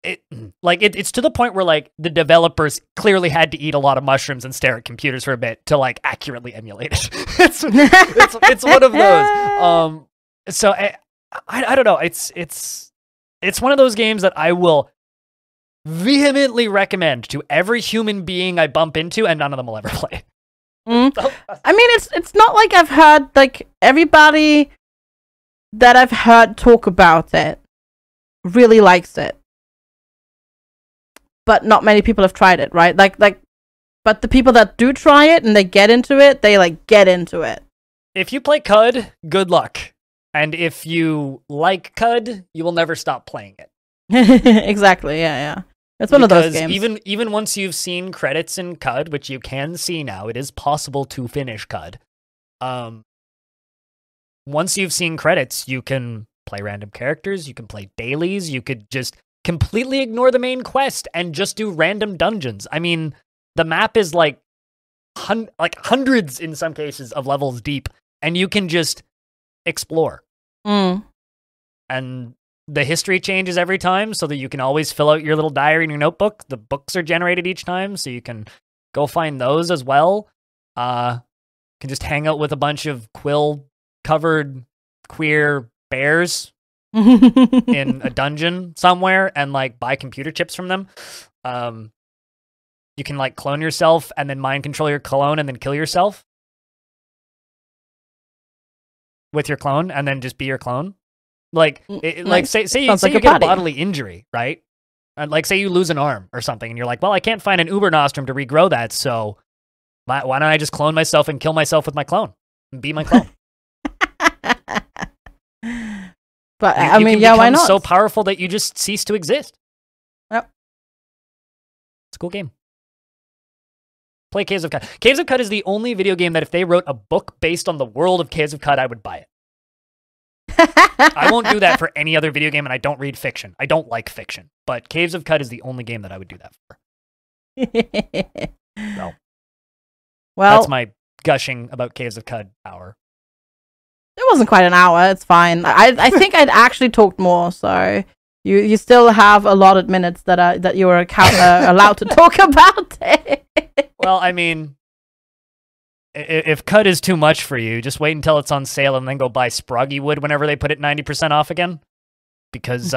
it's to the point where like the developers clearly had to eat a lot of mushrooms and stare at computers for a bit to like accurately emulate it. it's one of those. So I don't know. It's one of those games that I will vehemently recommend to every human being I bump into, and none of them will ever play. I mean, it's not like I've heard like everybody that I've heard talk about it really likes it, but not many people have tried it, right? But the people that do try it and they get into it, they like get into it. If you play CUD, good luck. And if you like CUD, you will never stop playing it. Exactly, yeah. It's one of those games. Even once you've seen credits in CUD, which you can see now, it is possible to finish CUD. Once you've seen credits, you can play random characters, you can play dailies, you could just completely ignore the main quest and just do random dungeons. I mean, the map is like hundreds in some cases of levels deep, and you can just explore. And the history changes every time, so that you can always fill out your little diary in your notebook. The books are generated each time, so you can go find those as well. You can just hang out with a bunch of quill-covered queer bears in a dungeon somewhere and like buy computer chips from them. You can like clone yourself and then mind control your clone and then kill yourself with your clone and then just be your clone. Like, say you get a bodily injury, right? And like, say you lose an arm or something, and you're like, well, I can't find an Uber nostrum to regrow that, so why don't I just clone myself and kill myself with my clone and be my clone? But I mean, yeah, why not? So powerful that you just cease to exist. Yep. It's a cool game. Play Caves of Cud. Caves of Cud is the only video game that if they wrote a book based on the world of Caves of Cud, I would buy it. I won't do that for any other video game, and I don't read fiction. I don't like fiction. But Caves of Cud is the only game that I would do that for. So, well, that's my gushing about Caves of Cud hour. It wasn't quite an hour. It's fine. I think I'd actually talked more, so you still have allotted minutes that you were allowed to talk about it. Well, I mean, if CUD is too much for you, just wait until it's on sale and then go buy Sproggy Wood whenever they put it 90% off again. Because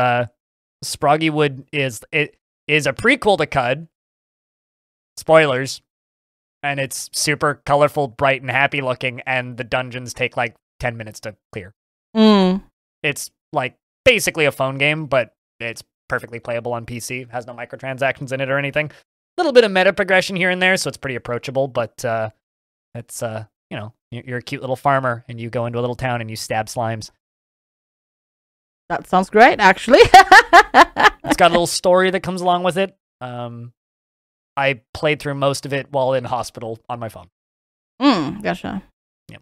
Sproggy Wood is a prequel to CUD. Spoilers. And it's super colorful, bright, and happy looking, and the dungeons take like 10 minutes to clear. It's like basically a phone game, but it's perfectly playable on PC. It has no microtransactions in it or anything. A little bit of meta progression here and there, so it's pretty approachable, but it's, you know, you're a cute little farmer, and you go into a little town and you stab slimes. That sounds great, actually. It's got a little story that comes along with it. I played through most of it while in hospital on my phone. Gotcha. Yeah.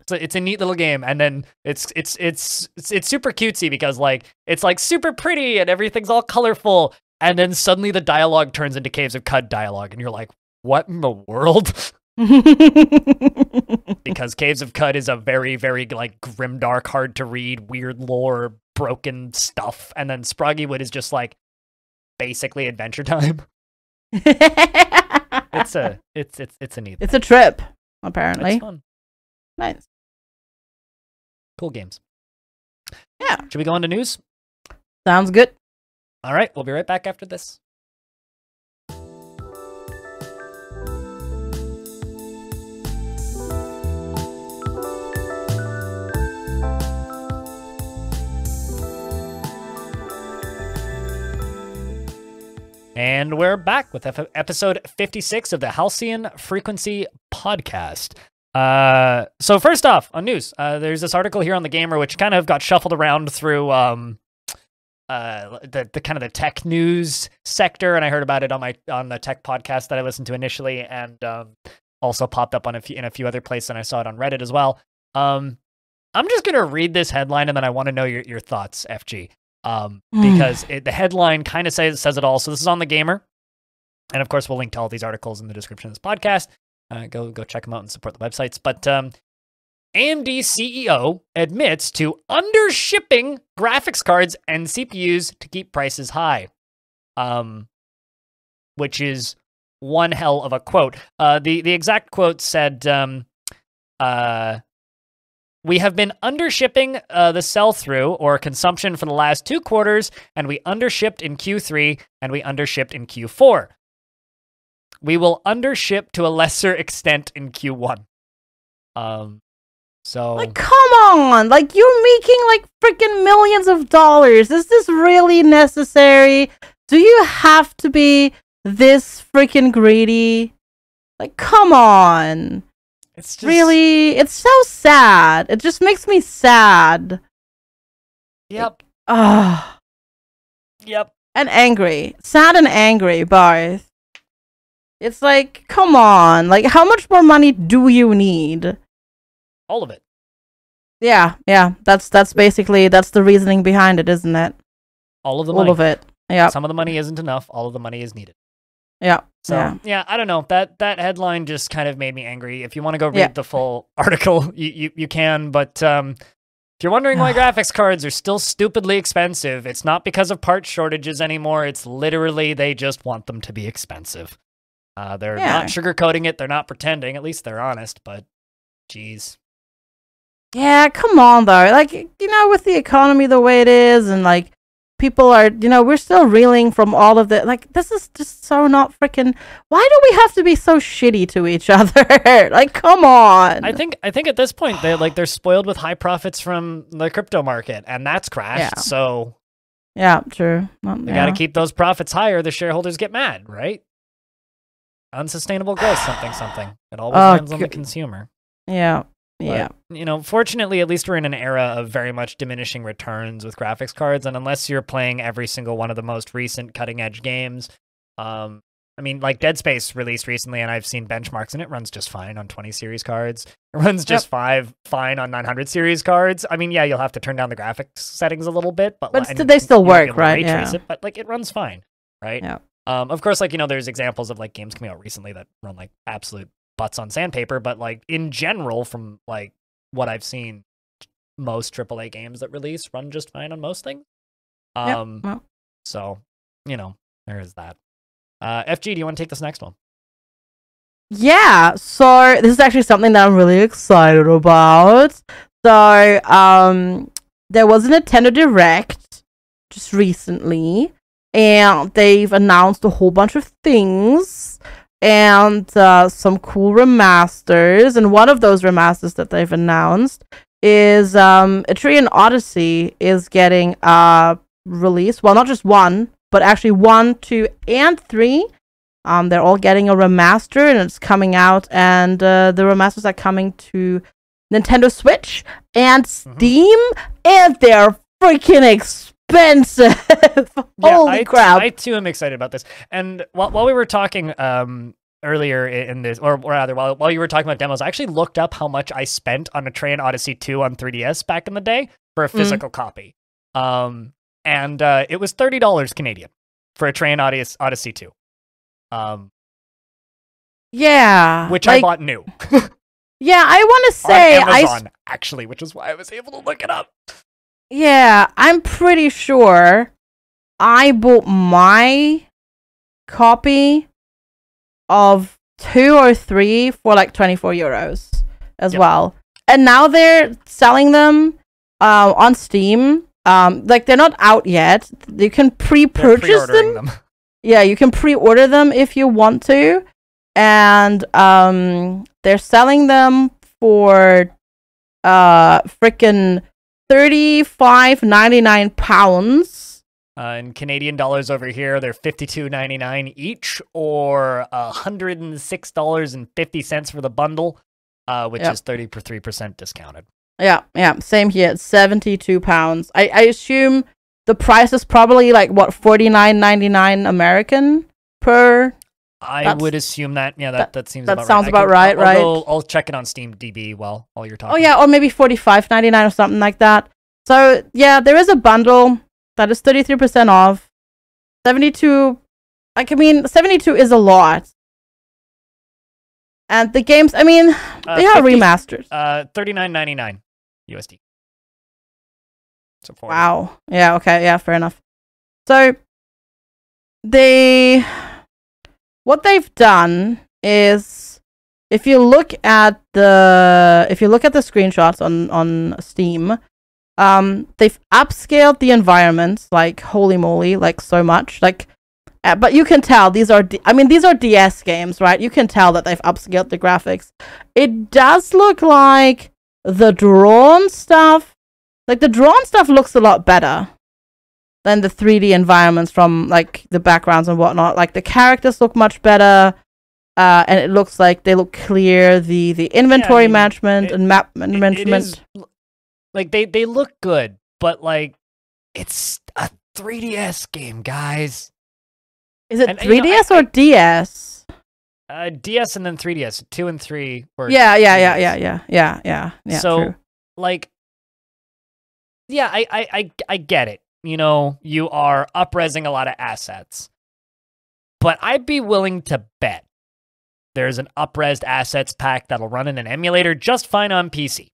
So it's a neat little game, and then it's super cutesy because like it's like super pretty and everything's all colorful, and then suddenly the dialogue turns into Caves of Cud dialogue, and you're like, what in the world? Because Caves of Cud is a very, very like grimdark, hard to read, weird lore, broken stuff, and then Sproggy Wood is just like basically Adventure Time. It's a neat. It's a trip, apparently. It's fun. Nice. Cool games. Yeah. Should we go into news? Sounds good. All right, we'll be right back after this. And we're back with episode 56 of the Halcyon Frequency Podcast. So first off, on news, there's this article here on The Gamer, which kind of got shuffled around through the kind of the tech news sector, and I heard about it on the tech podcast that I listened to initially, and also popped up in a few other places, and I saw it on Reddit as well. I'm just gonna read this headline, and then I want to know your thoughts, FG. Because the headline kind of says it all. So this is on The Gamer, and of course we'll link to all these articles in the description of this podcast. Go check them out and support the websites. But AMD CEO admits to undershipping graphics cards and CPUs to keep prices high, which is one hell of a quote. The exact quote said, "We have been undershipping the sell-through or consumption for the last 2 quarters, and we undershipped in Q3, and we undershipped in Q4. We will undership to a lesser extent in Q1." So like, come on, like, you're making like freaking millions of dollars. Is this really necessary? Do you have to be this freaking greedy? Like, come on. it's just Really, it's so sad. It just makes me sad. Yep. Yep. And angry. Sad and angry, both. It's like, come on. Like, how much more money do you need? All of it. Yeah. That's basically, that's the reasoning behind it, isn't it? All of the money. All of it. Yeah. Some of the money isn't enough. All of the money is needed. Yeah. So, yeah, I don't know. That headline just kind of made me angry. If you want to go read the full article, you can. But if you're wondering why graphics cards are still stupidly expensive, it's not because of part shortages anymore. It's literally they just want them to be expensive. They're not sugarcoating it. They're not pretending. At least they're honest. But, geez. Yeah, come on, though. Like, with the economy the way it is, and, like, people are, we're still reeling from all of the, like, this is just so not freaking, why do we have to be so shitty to each other? Like, come on. I think at this point, they're spoiled with high profits from the crypto market, and that's crashed, so. Yeah, true. They got to keep those profits higher. The shareholders get mad, right? Unsustainable growth, something. It always lands on the consumer. Yeah. But, fortunately, at least we're in an era of very much diminishing returns with graphics cards, and unless you're playing every single one of the most recent cutting-edge games, I mean, like Dead Space released recently, and I've seen benchmarks, and it runs just fine on 20 series cards. It runs just fine on 900 series cards. I mean, yeah, you'll have to turn down the graphics settings a little bit, but they still work, right? Ray trace it, but like it runs fine, right? Yeah. Of course, like there's examples of like games coming out recently that run like absolute butts on sandpaper, but like in general, from like what I've seen, most AAA games that release run just fine on most things. So there is that. FG, do you want to take this next one? Yeah, so this is actually something that I'm really excited about. So there was a Nintendo Direct just recently, and they've announced a whole bunch of things and some cool remasters. And one of those remasters that they've announced is Etrian Odyssey is getting released. Well, not just one, but actually 1, 2, and 3. They're all getting a remaster, and it's coming out. And the remasters are coming to Nintendo Switch and Steam, and they're freaking expensive. Holy crap! I too am excited about this. And while we were talking earlier in this, or rather, while you were talking about demos, I actually looked up how much I spent on Etrian Odyssey 2 on 3DS back in the day for a physical copy. And it was $30 Canadian for Etrian Odyssey 2. Yeah, which I bought new. Yeah, I want to say on Amazon, actually, which is why I was able to look it up. Yeah, I'm pretty sure I bought my copy of 2 or 3 for like 24 euros as well. And now they're selling them on Steam. Like they're not out yet. You can pre-purchase them. Yeah, you can pre-order them if you want to, and they're selling them for freaking £35.99. In Canadian dollars over here, they're $52.99 each, or $106.50 for the bundle, which is 33% discounted. Yeah, same here. It's £72. I assume the price is probably like what, $49.99 American per. I would assume that. Yeah, that seems. That about sounds right. about right, right? I'll check it on Steam DB while you're talking. Oh yeah, or maybe $45.99 or something like that. So yeah, there is a bundle that is 33% off. 72. Like, I mean, 72 is a lot. And the games, I mean, they are remasters. $39.99 USD. So wow. Yeah. Okay. Yeah. Fair enough. So what they've done is, if you look at the screenshots on Steam, they've upscaled the environments like holy moly, like so much, like. But you can tell these are DS games, right? You can tell that they've upscaled the graphics. It does look like the drawn stuff looks a lot better than the 3D environments from like the backgrounds and whatnot. Like the characters look much better, and it looks like they look clear. The inventory management and map management, like they look good, but like it's a 3DS game, guys. Is it 3DS or DS? DS and then 3DS, 2 and 3. Yeah. So, true. like, yeah, I get it. You know, you are up-resing a lot of assets, but I'd be willing to bet there's an up-resed assets pack that'll run in an emulator just fine on PC.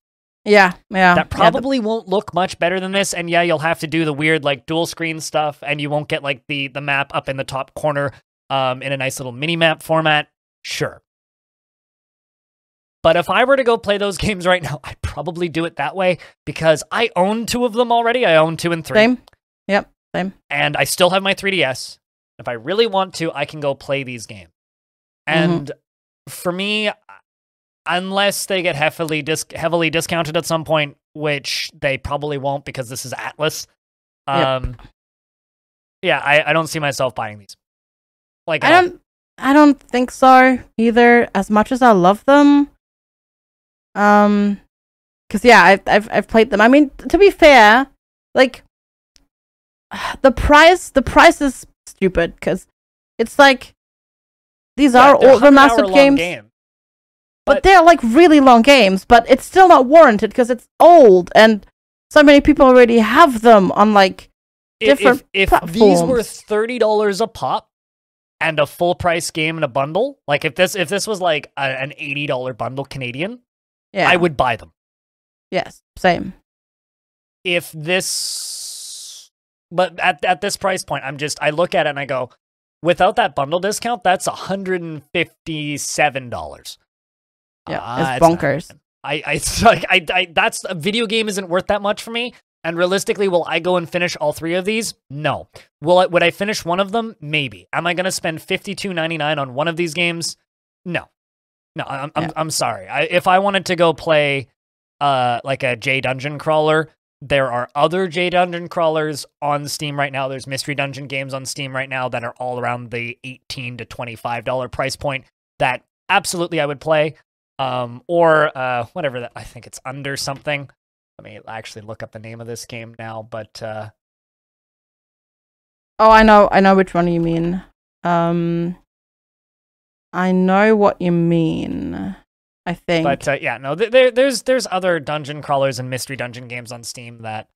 Yeah. That probably won't look much better than this, and yeah, you'll have to do the weird like dual screen stuff, and you won't get like the map up in the top corner in a nice little mini map format. Sure. But if I were to go play those games right now, I'd probably do it that way because I own 2 of them already. I own 2 and 3. Same. Yep, same. And I still have my 3DS. If I really want to, I can go play these games. And for me, unless they get heavily discounted at some point, which they probably won't because this is Atlas. Yeah, I don't see myself buying these. Like I don't think so either. As much as I love them, because yeah, I've played them. I mean, to be fair, like the price is stupid because it's like these are all remastered games. But they're like really long games, but it's still not warranted because it's old and so many people already have them on like different platforms. If these were $30 a pop and a full price game in a bundle, like if this was like an $80 bundle Canadian, I would buy them. Yes, same. But at this price point, I look at it and I go, without that bundle discount, that's $157. Yeah, it's bonkers. That's a video game isn't worth that much for me. And realistically, will I go and finish all 3 of these? No. Would I finish one of them? Maybe. Am I going to spend $52.99 on one of these games? No. I'm sorry. If I wanted to go play like a J Dungeon crawler, there are other J Dungeon crawlers on Steam right now. There's Mystery Dungeon games on Steam right now that are all around the $18 to $25 price point that absolutely I would play. Or whatever that, I think it's under something. Let me actually look up the name of this game now, but oh, I know which one you mean. I know what you mean. I think. But yeah, no, there's other dungeon crawlers and mystery dungeon games on Steam that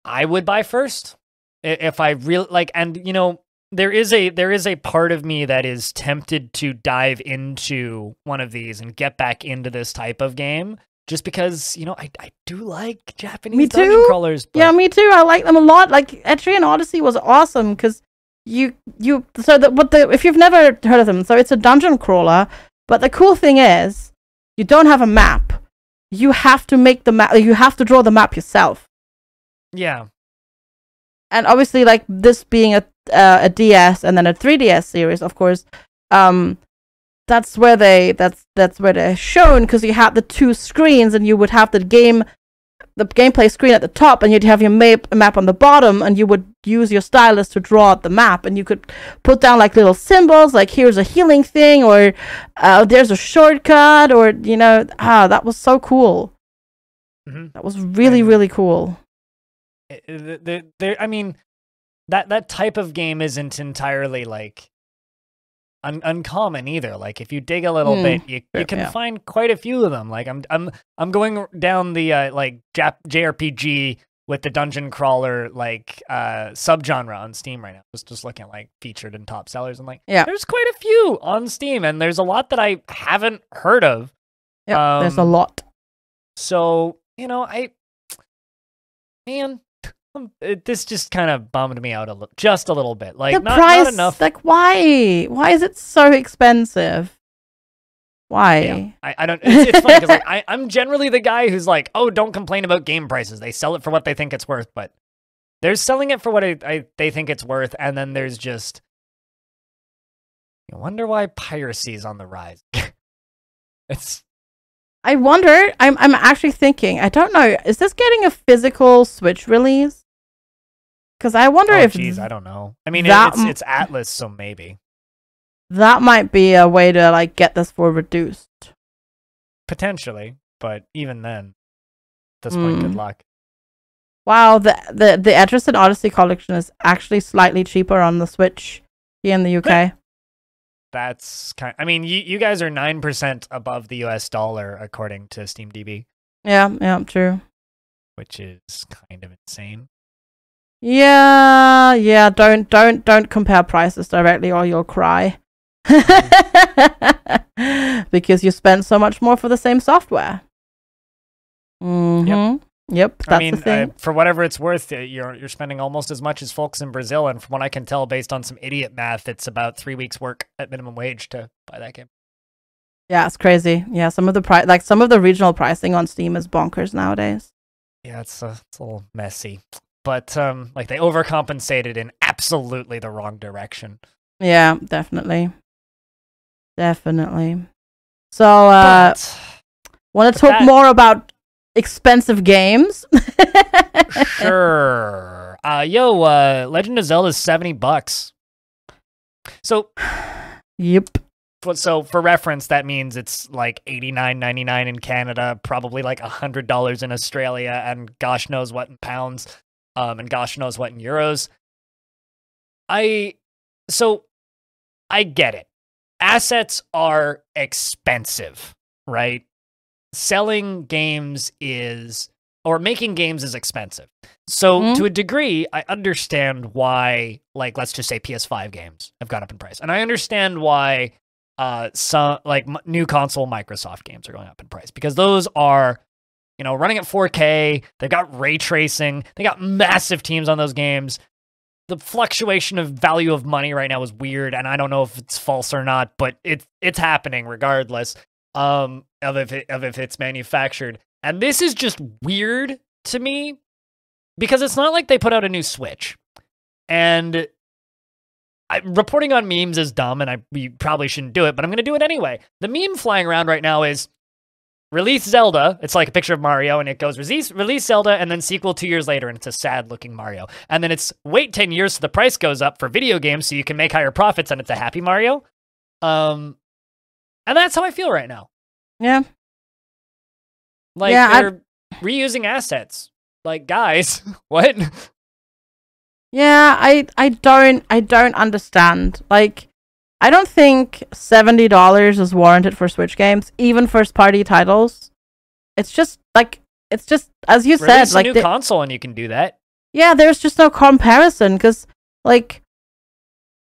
I would buy first if I really like, and you know, there is a part of me that is tempted to dive into one of these and get back into this type of game just because, you know, I do like Japanese dungeon crawlers. But... Yeah, me too. I like them a lot. Like Etrian Odyssey was awesome because if you've never heard of them, so it's a dungeon crawler, but the cool thing is you don't have a map. you have to make the map. You have to draw the map yourself. Yeah. And obviously, like this being a DS and then a 3DS series, of course, that's where they're shown, because you have the two screens, and you would have the gameplay screen at the top, and you'd have your map on the bottom, and you would use your stylus to draw out the map, and you could put down like little symbols, like here's a healing thing, or there's a shortcut, or that was so cool. Mm-hmm. That was really, really cool. I mean, that type of game isn't entirely like uncommon either. Like if you dig a little bit, you can find quite a few of them. Like I'm going down the like JRPG with the dungeon crawler like subgenre on Steam right now. I was just looking at like featured and top sellers, and like there's quite a few on Steam, and there's a lot that I haven't heard of. Yeah, there's a lot. So this just kind of bummed me out just a little bit. Like the not price, enough. Like why? Why is it so expensive? Why? Yeah, I don't. It's funny because like, I'm generally the guy who's like, oh, don't complain about game prices. They sell it for what they think it's worth, but they're selling it for what they think it's worth, and then there's just. You wonder why piracy is on the rise. I wonder. I'm actually thinking. I don't know. Is this getting a physical Switch release? Because I wonder if. Geez, I don't know. I mean, it's Atlas, so maybe. That might be a way to like get this for reduced. Potentially, but even then, at this point, good luck. Wow, the Etrian and Odyssey collection is actually slightly cheaper on the Switch here in the UK. That's I mean, you guys are 9% above the US dollar according to SteamDB. Yeah, true. Which is kind of insane. Yeah. Don't compare prices directly, or you'll cry. Because you spend so much more for the same software. Yep, that's the thing. For whatever it's worth, you're spending almost as much as folks in Brazil, and from what I can tell, based on some idiot math, it's about 3 weeks' work at minimum wage to buy that game. Yeah, it's crazy. Yeah, some of the regional pricing on Steam is bonkers nowadays. Yeah, it's a little messy, but like they overcompensated in absolutely the wrong direction. Yeah, definitely. So, want to talk more about expensive games? Sure. Legend of Zelda is $70. So, yep. So for reference, that means it's like $89.99 in Canada, probably like $100 in Australia, and gosh knows what in pounds, and gosh knows what in euros. I get it. Assets are expensive, right? Selling games making games is expensive. So to a degree, I understand why, like, let's just say PS5 games have gone up in price. And I understand why some like new console Microsoft games are going up in price, because those are, running at 4K. They've got ray tracing. They got massive teams on those games. The fluctuation of value of money right now is weird, and I don't know if it's false or not, but it's happening regardless of if it's manufactured. And this is just weird to me, because it's not like they put out a new Switch. And reporting on memes is dumb, and we probably shouldn't do it, but I'm going to do it anyway. The meme flying around right now is release Zelda. It's like a picture of Mario, and it goes release Zelda, and then sequel 2 years later, and it's a sad-looking Mario. And then it's wait 10 years so the price goes up for video games so you can make higher profits, and it's a happy Mario. And that's how I feel right now. Yeah. Like, they're reusing assets. Like, guys, what? Yeah, I don't understand. Like, I don't think $70 is warranted for Switch games, even first-party titles. It's just as you said, release a new console and you can do that. Yeah, there's just no comparison, because, like,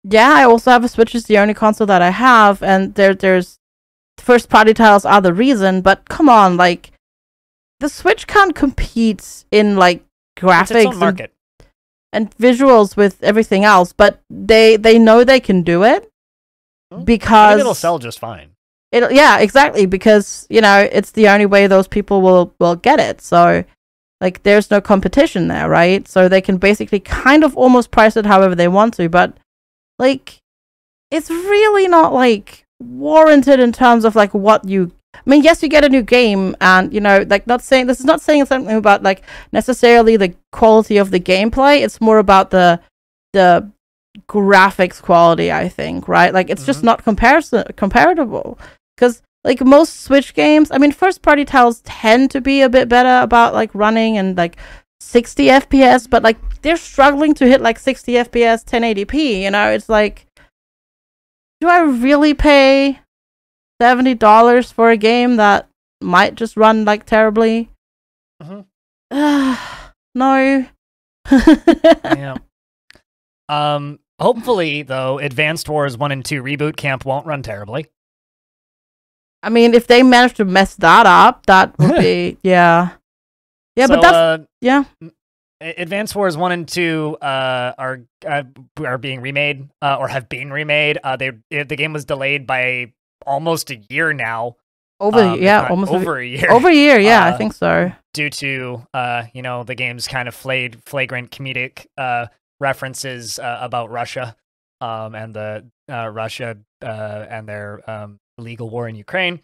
yeah, I also have a Switch. It's the only console that I have, and there's first-party titles are the reason, but come on, like, the Switch can't compete in, like, graphics it's its own market. And visuals with everything else, but they know they can do it, because I think it'll sell just fine. Yeah, exactly, because it's the only way those people will get it. So like there's no competition there, right? So they can basically kind of almost price it however they want to, but like it's really not like warranted in terms of like what you I mean, yes, you get a new game, and like this is not saying something about like necessarily the quality of the gameplay. It's more about the graphics quality, I think, right? Like it's just not comparable, because like most Switch games, I mean, first party titles tend to be a bit better about like running and like 60 FPS, but like they're struggling to hit like 60 FPS 1080p. It's like, do I really pay $70 for a game that might just run like terribly? No. Yeah. Hopefully, though, Advanced Wars 1 and 2 Reboot Camp won't run terribly. I mean, if they manage to mess that up, that would be yeah. Yeah, so, but that's yeah. Advanced Wars 1 and 2 are being remade or have been remade. The game was delayed by almost a year now. Almost over a year. Over a year, yeah, I think so. Due to the game's kind of flagrant comedic references about Russia and the Russia and their illegal war in Ukraine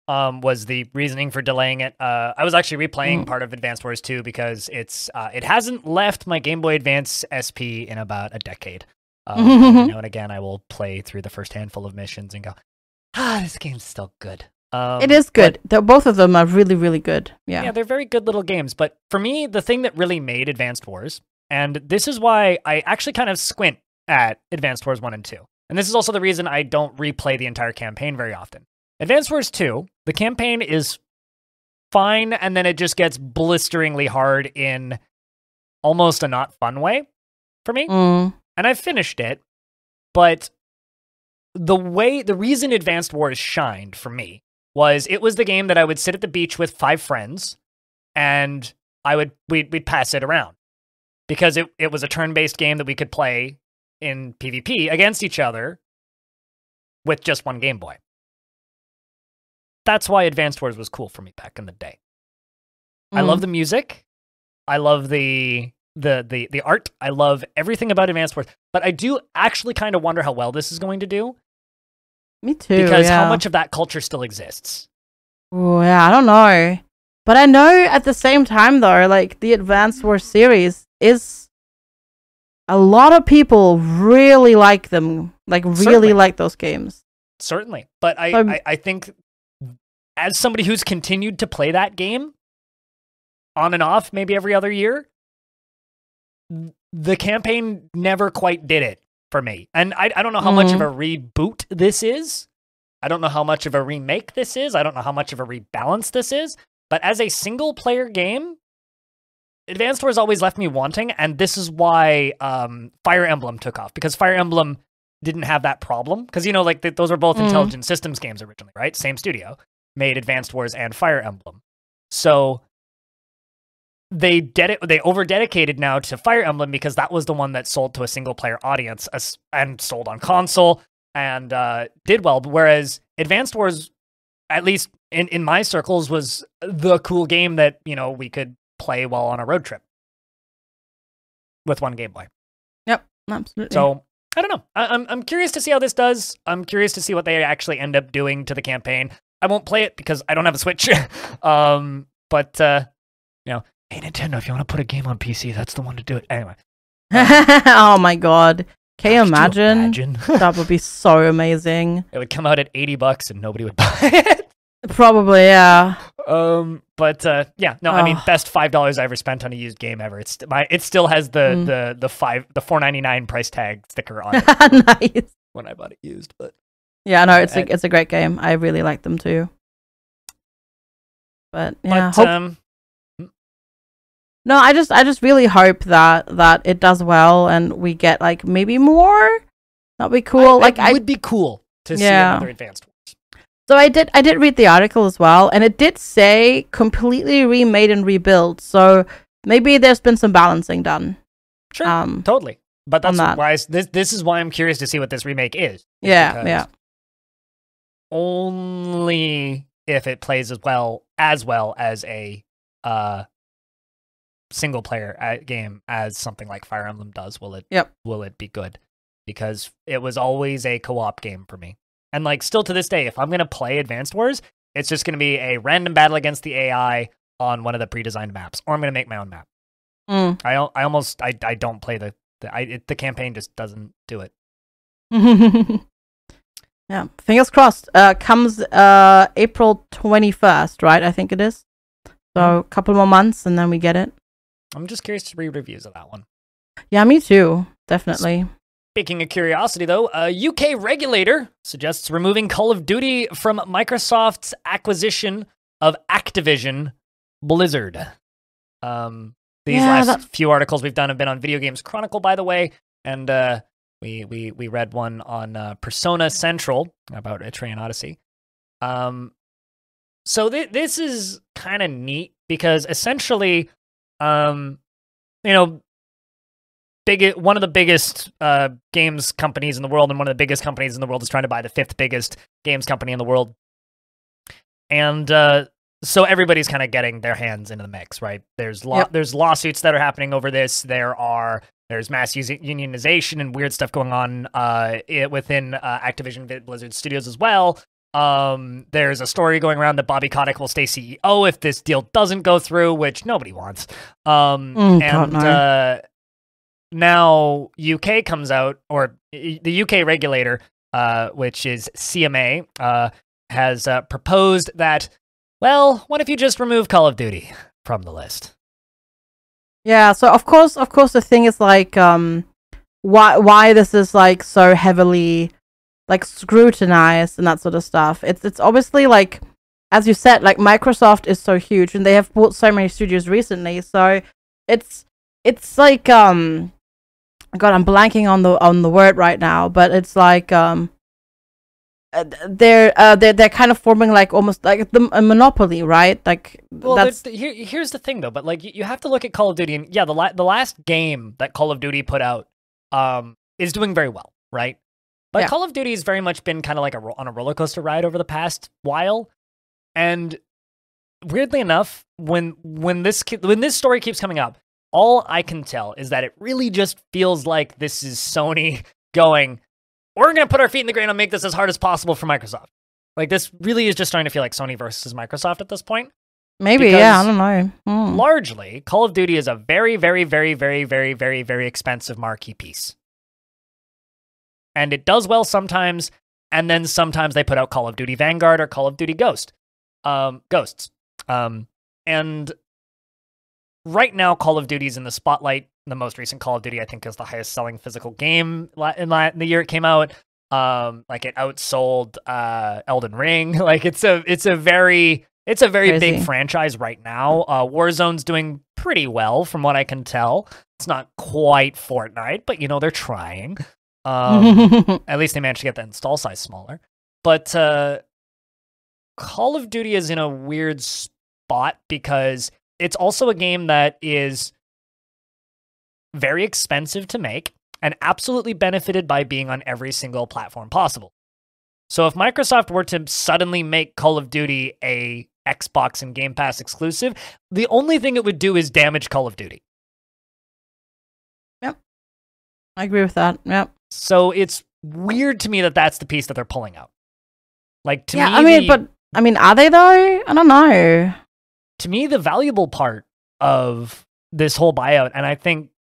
was the reasoning for delaying it. I was actually replaying part of Advanced Wars 2 because it hasn't left my Game Boy Advance SP in about a decade. And again, I will play through the first handful of missions and go, this game's still good. It is good. Both of them are really, really good. Yeah, they're very good little games. But for me, the thing that really made Advanced Wars, and this is why I actually kind of squint at Advanced Wars 1 and 2, and this is also the reason I don't replay the entire campaign very often. Advanced Wars 2, the campaign is fine, and then it just gets blisteringly hard in almost a not fun way for me. And I finished it, but the reason Advanced Wars shined for me was it was the game that I would sit at the beach with 5 friends, and we'd pass it around. Because it was a turn-based game that we could play in PvP against each other with just one Game Boy. That's why Advanced Wars was cool for me back in the day. I love the music. I love the art. I love everything about Advanced Wars. But I do actually kind of wonder how well this is going to do. Me too. Because how much of that culture still exists? Oh, yeah, I don't know. But I know at the same time, though, like the Advanced Wars series is a lot of people really like them, like really like those games. Certainly. But I think as somebody who's continued to play that game on and off, maybe every other year, the campaign never quite did it for me. And I don't know how much of a reboot this is. I don't know how much of a remake this is. I don't know how much of a rebalance this is. But as a single-player game, Advanced Wars always left me wanting, and this is why Fire Emblem took off. Because Fire Emblem didn't have that problem. Because, those were both Intelligent Systems games originally, right? Same studio made Advanced Wars and Fire Emblem. So they over-dedicated now to Fire Emblem because that was the one that sold to a single-player audience and sold on console and did well. Whereas Advanced Wars, at least in my circles, was the cool game that, we could play while on a road trip with one Game Boy. Yep, absolutely. So, I don't know. I'm curious to see how this does. I'm curious to see what they actually end up doing to the campaign. I won't play it because I don't have a Switch. But, hey, Nintendo, if you want to put a game on PC, that's the one to do it. Anyway. Oh, my God. Can you imagine? That would be so amazing. It would come out at $80 and nobody would buy it. Probably, yeah. But I mean, best $5 I ever spent on a used game ever. It still has the $4.99 price tag sticker on it. Nice. When I bought it used, but yeah, no, it's a great game. I really like them too. But yeah, no, I just really hope that it does well and we get like maybe more. That'd be cool. It would be cool to see another Advanced Wars. So I did read the article as well, and it did say completely remade and rebuilt. So maybe there's been some balancing done. Sure, totally. But that's why this is why I'm curious to see what this remake is. Yeah. only if it plays as well as a single player game as something like Fire Emblem does will it be good, because it was always a co-op game for me. And like still to this day, if I'm going to play Advanced Wars, it's just going to be a random battle against the AI on one of the pre-designed maps, or I'm going to make my own map. I don't play the campaign just doesn't do it. Yeah, fingers crossed. Comes April 21st, right? I think it is. So a couple more months and then we get it. I'm just curious to read reviews of that one. Yeah, me too. Definitely. Speaking of curiosity, though, a UK regulator suggests removing Call of Duty from Microsoft's acquisition of Activision-Blizzard. These last few articles we've done have been on Video Games Chronicle, by the way, and we read one on Persona Central about Etrian Odyssey. So this is kind of neat because essentially, one of the biggest games companies in the world and one of the biggest companies in the world is trying to buy the 5th biggest games company in the world. And so everybody's kind of getting their hands into the mix, right? There's lawsuits that are happening over this. There's mass unionization and weird stuff going on within Activision-Blizzard Studios as well. There's a story going around that Bobby Kotick will stay CEO if this deal doesn't go through, which nobody wants. Now UK comes out, or the UK regulator, which is CMA, has proposed that, well, what if you just remove Call of Duty from the list? Yeah, so of course the thing is like why this is like so heavily like scrutinized and that sort of stuff. It's obviously like, as you said, like Microsoft is so huge and they have bought so many studios recently, so it's like God, I'm blanking on the word right now, but it's like they're kind of forming like almost like a monopoly, right? Like, well, here's the thing though, but like you have to look at Call of Duty, and yeah, the last game that Call of Duty put out is doing very well, right? But Call of Duty has very much been kind of like on a roller coaster ride over the past while, and weirdly enough, when this story keeps coming up, all I can tell is that it really just feels like this is Sony going, we're going to put our feet in the ground and make this as hard as possible for Microsoft. Like, this really is just starting to feel like Sony versus Microsoft at this point. Maybe, yeah, I don't know. Largely, Call of Duty is a very, very, very, very, very, very, very expensive marquee piece. And it does well sometimes, and then sometimes they put out Call of Duty Vanguard or Call of Duty Ghosts. And right now, Call of Duty is in the spotlight. The most recent Call of Duty, I think, is the highest selling physical game in the year it came out. Like, it outsold Elden Ring. Like, it's a very Crazy. Big franchise right now. Warzone's doing pretty well from what I can tell. It's not quite Fortnite, but they're trying. At least they managed to get the install size smaller. But Call of Duty is in a weird spot because it's also a game that is very expensive to make and absolutely benefited by being on every single platform possible. So if Microsoft were to suddenly make Call of Duty a Xbox and Game Pass exclusive, the only thing it would do is damage Call of Duty. Yep. I agree with that. Yep. So it's weird to me that that's the piece that they're pulling out. Like, to me, are they though? I don't know. To me, the valuable part of this whole buyout, and I think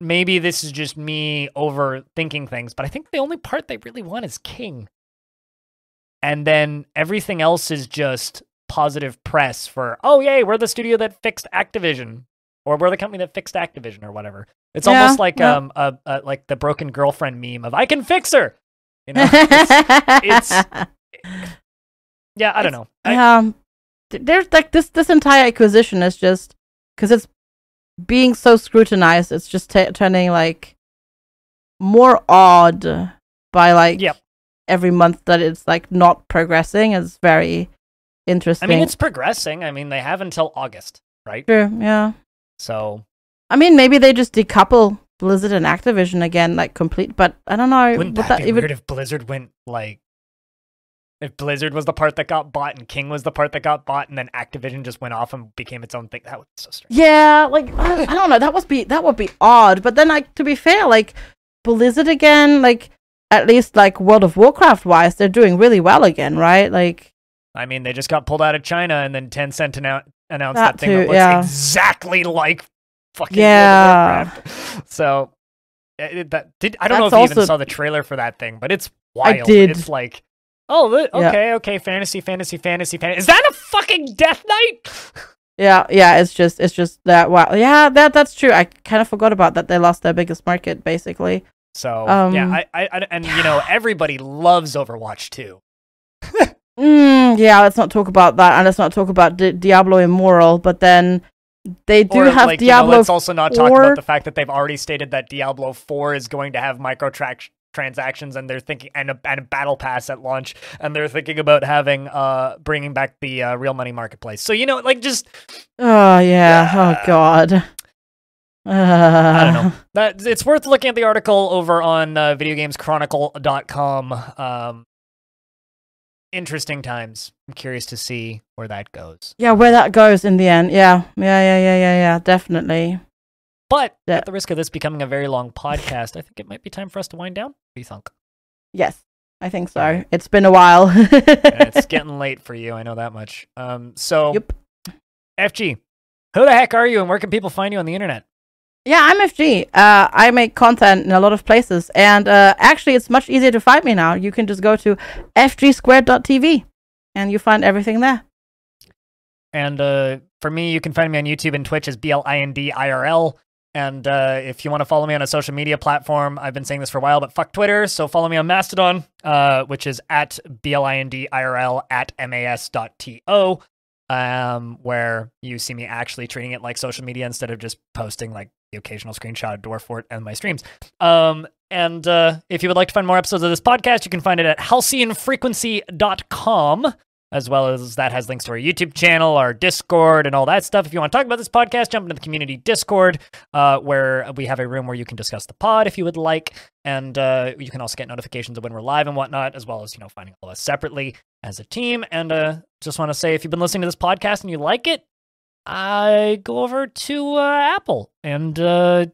maybe this is just me overthinking things, but I think the only part they really want is King. And then everything else is just positive press for, oh, yay, we're the studio that fixed Activision, or we're the company that fixed Activision, or whatever. It's almost like like the broken girlfriend meme of, I can fix her! It's yeah, I don't know. There's like this entire acquisition is just, because it's being so scrutinized, it's just turning like more odd by like every month that it's like not progressing. Is very interesting. I mean, it's progressing. I mean, they have until August, right? True, yeah. So, I mean, maybe they just decouple Blizzard and Activision again, like complete. But I don't know. Wouldn't that be weird if Blizzard went like? If Blizzard was the part that got bought and King was the part that got bought, and then Activision just went off and became its own thing, that would be so strange. Yeah, like I don't know, that would be odd. But then, like, to be fair, like Blizzard again, like at least like World of Warcraft wise, they're doing really well again, right? Like, I mean, they just got pulled out of China, and then Tencent announced That that thing too, that looks yeah. exactly like fucking Yeah. World of Warcraft. So I don't know if That's you even also- saw the trailer for that thing, but it's wild. did. It's like, okay, fantasy. Is that a fucking Death Knight? yeah, it's just that. Wow, yeah, that's true. I kind of forgot about that. They lost their biggest market, basically. So yeah, I and you know, everybody loves Overwatch 2. Yeah, let's not talk about that, and let's not talk about Diablo Immortal. But then they do Or, have like, Diablo. You know, let's also not talk 4. about the fact that they've already stated that Diablo 4 is going to have transactions, and they're thinking and a battle pass at launch, and they're thinking about having bringing back the real money marketplace. So you know, like, just Oh yeah. Oh god. I don't know. That it's worth looking at the article over on videogameschronicle.com. Interesting times. I'm curious to see where that goes. Yeah, where that goes in the end. Yeah, definitely. But Yeah. at the risk of this becoming a very long podcast, I think it might be time for us to wind down. What do you think? Yes, I think so. It's been a while. It's getting late for you. I know that much. So, Yep. FG, who the heck are you, and where can people find you on the internet? Yeah, I'm FG. I make content in a lot of places, and actually, it's much easier to find me now. You can just go to fgsquared.tv, and you find everything there. And for me, you can find me on YouTube and Twitch as BLINDIRL. And if you want to follow me on a social media platform, I've been saying this for a while, but fuck Twitter, so follow me on Mastodon, which is at BLINDIRL at MAS.TO, where you see me actually treating it like social media instead of just posting like the occasional screenshot of Dwarf Fort and my streams. And if you would like to find more episodes of this podcast, you can find it at halcyonfrequency.com. As well as that has links to our YouTube channel, our Discord, and all that stuff. If you want to talk about this podcast, jump into the community Discord, where we have a room where you can discuss the pod if you would like. And you can also get notifications of when we're live and whatnot, as well as, you know, finding all of us separately as a team. And just want to say, if you've been listening to this podcast and you like it, go over to Apple and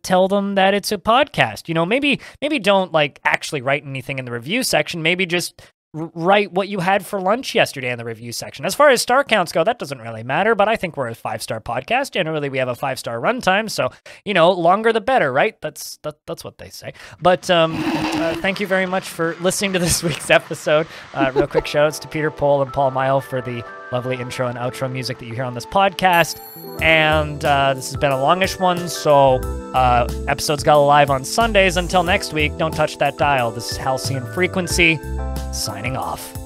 tell them that it's a podcast. You know, maybe don't like actually write anything in the review section. Maybe just write what you had for lunch yesterday in the review section. As far as star counts go, that doesn't really matter, but I think we're a 5-star podcast. Generally, we have a 5-star runtime, so, you know, longer the better, right? That's what they say. But thank you very much for listening to this week's episode. Real quick shout-outs to Peter Pohl and Paul Mile for the lovely intro and outro music that you hear on this podcast. And this has been a longish one, so episodes got live on Sundays. Until next week, don't touch that dial. This is Halcyon Frequency, signing off.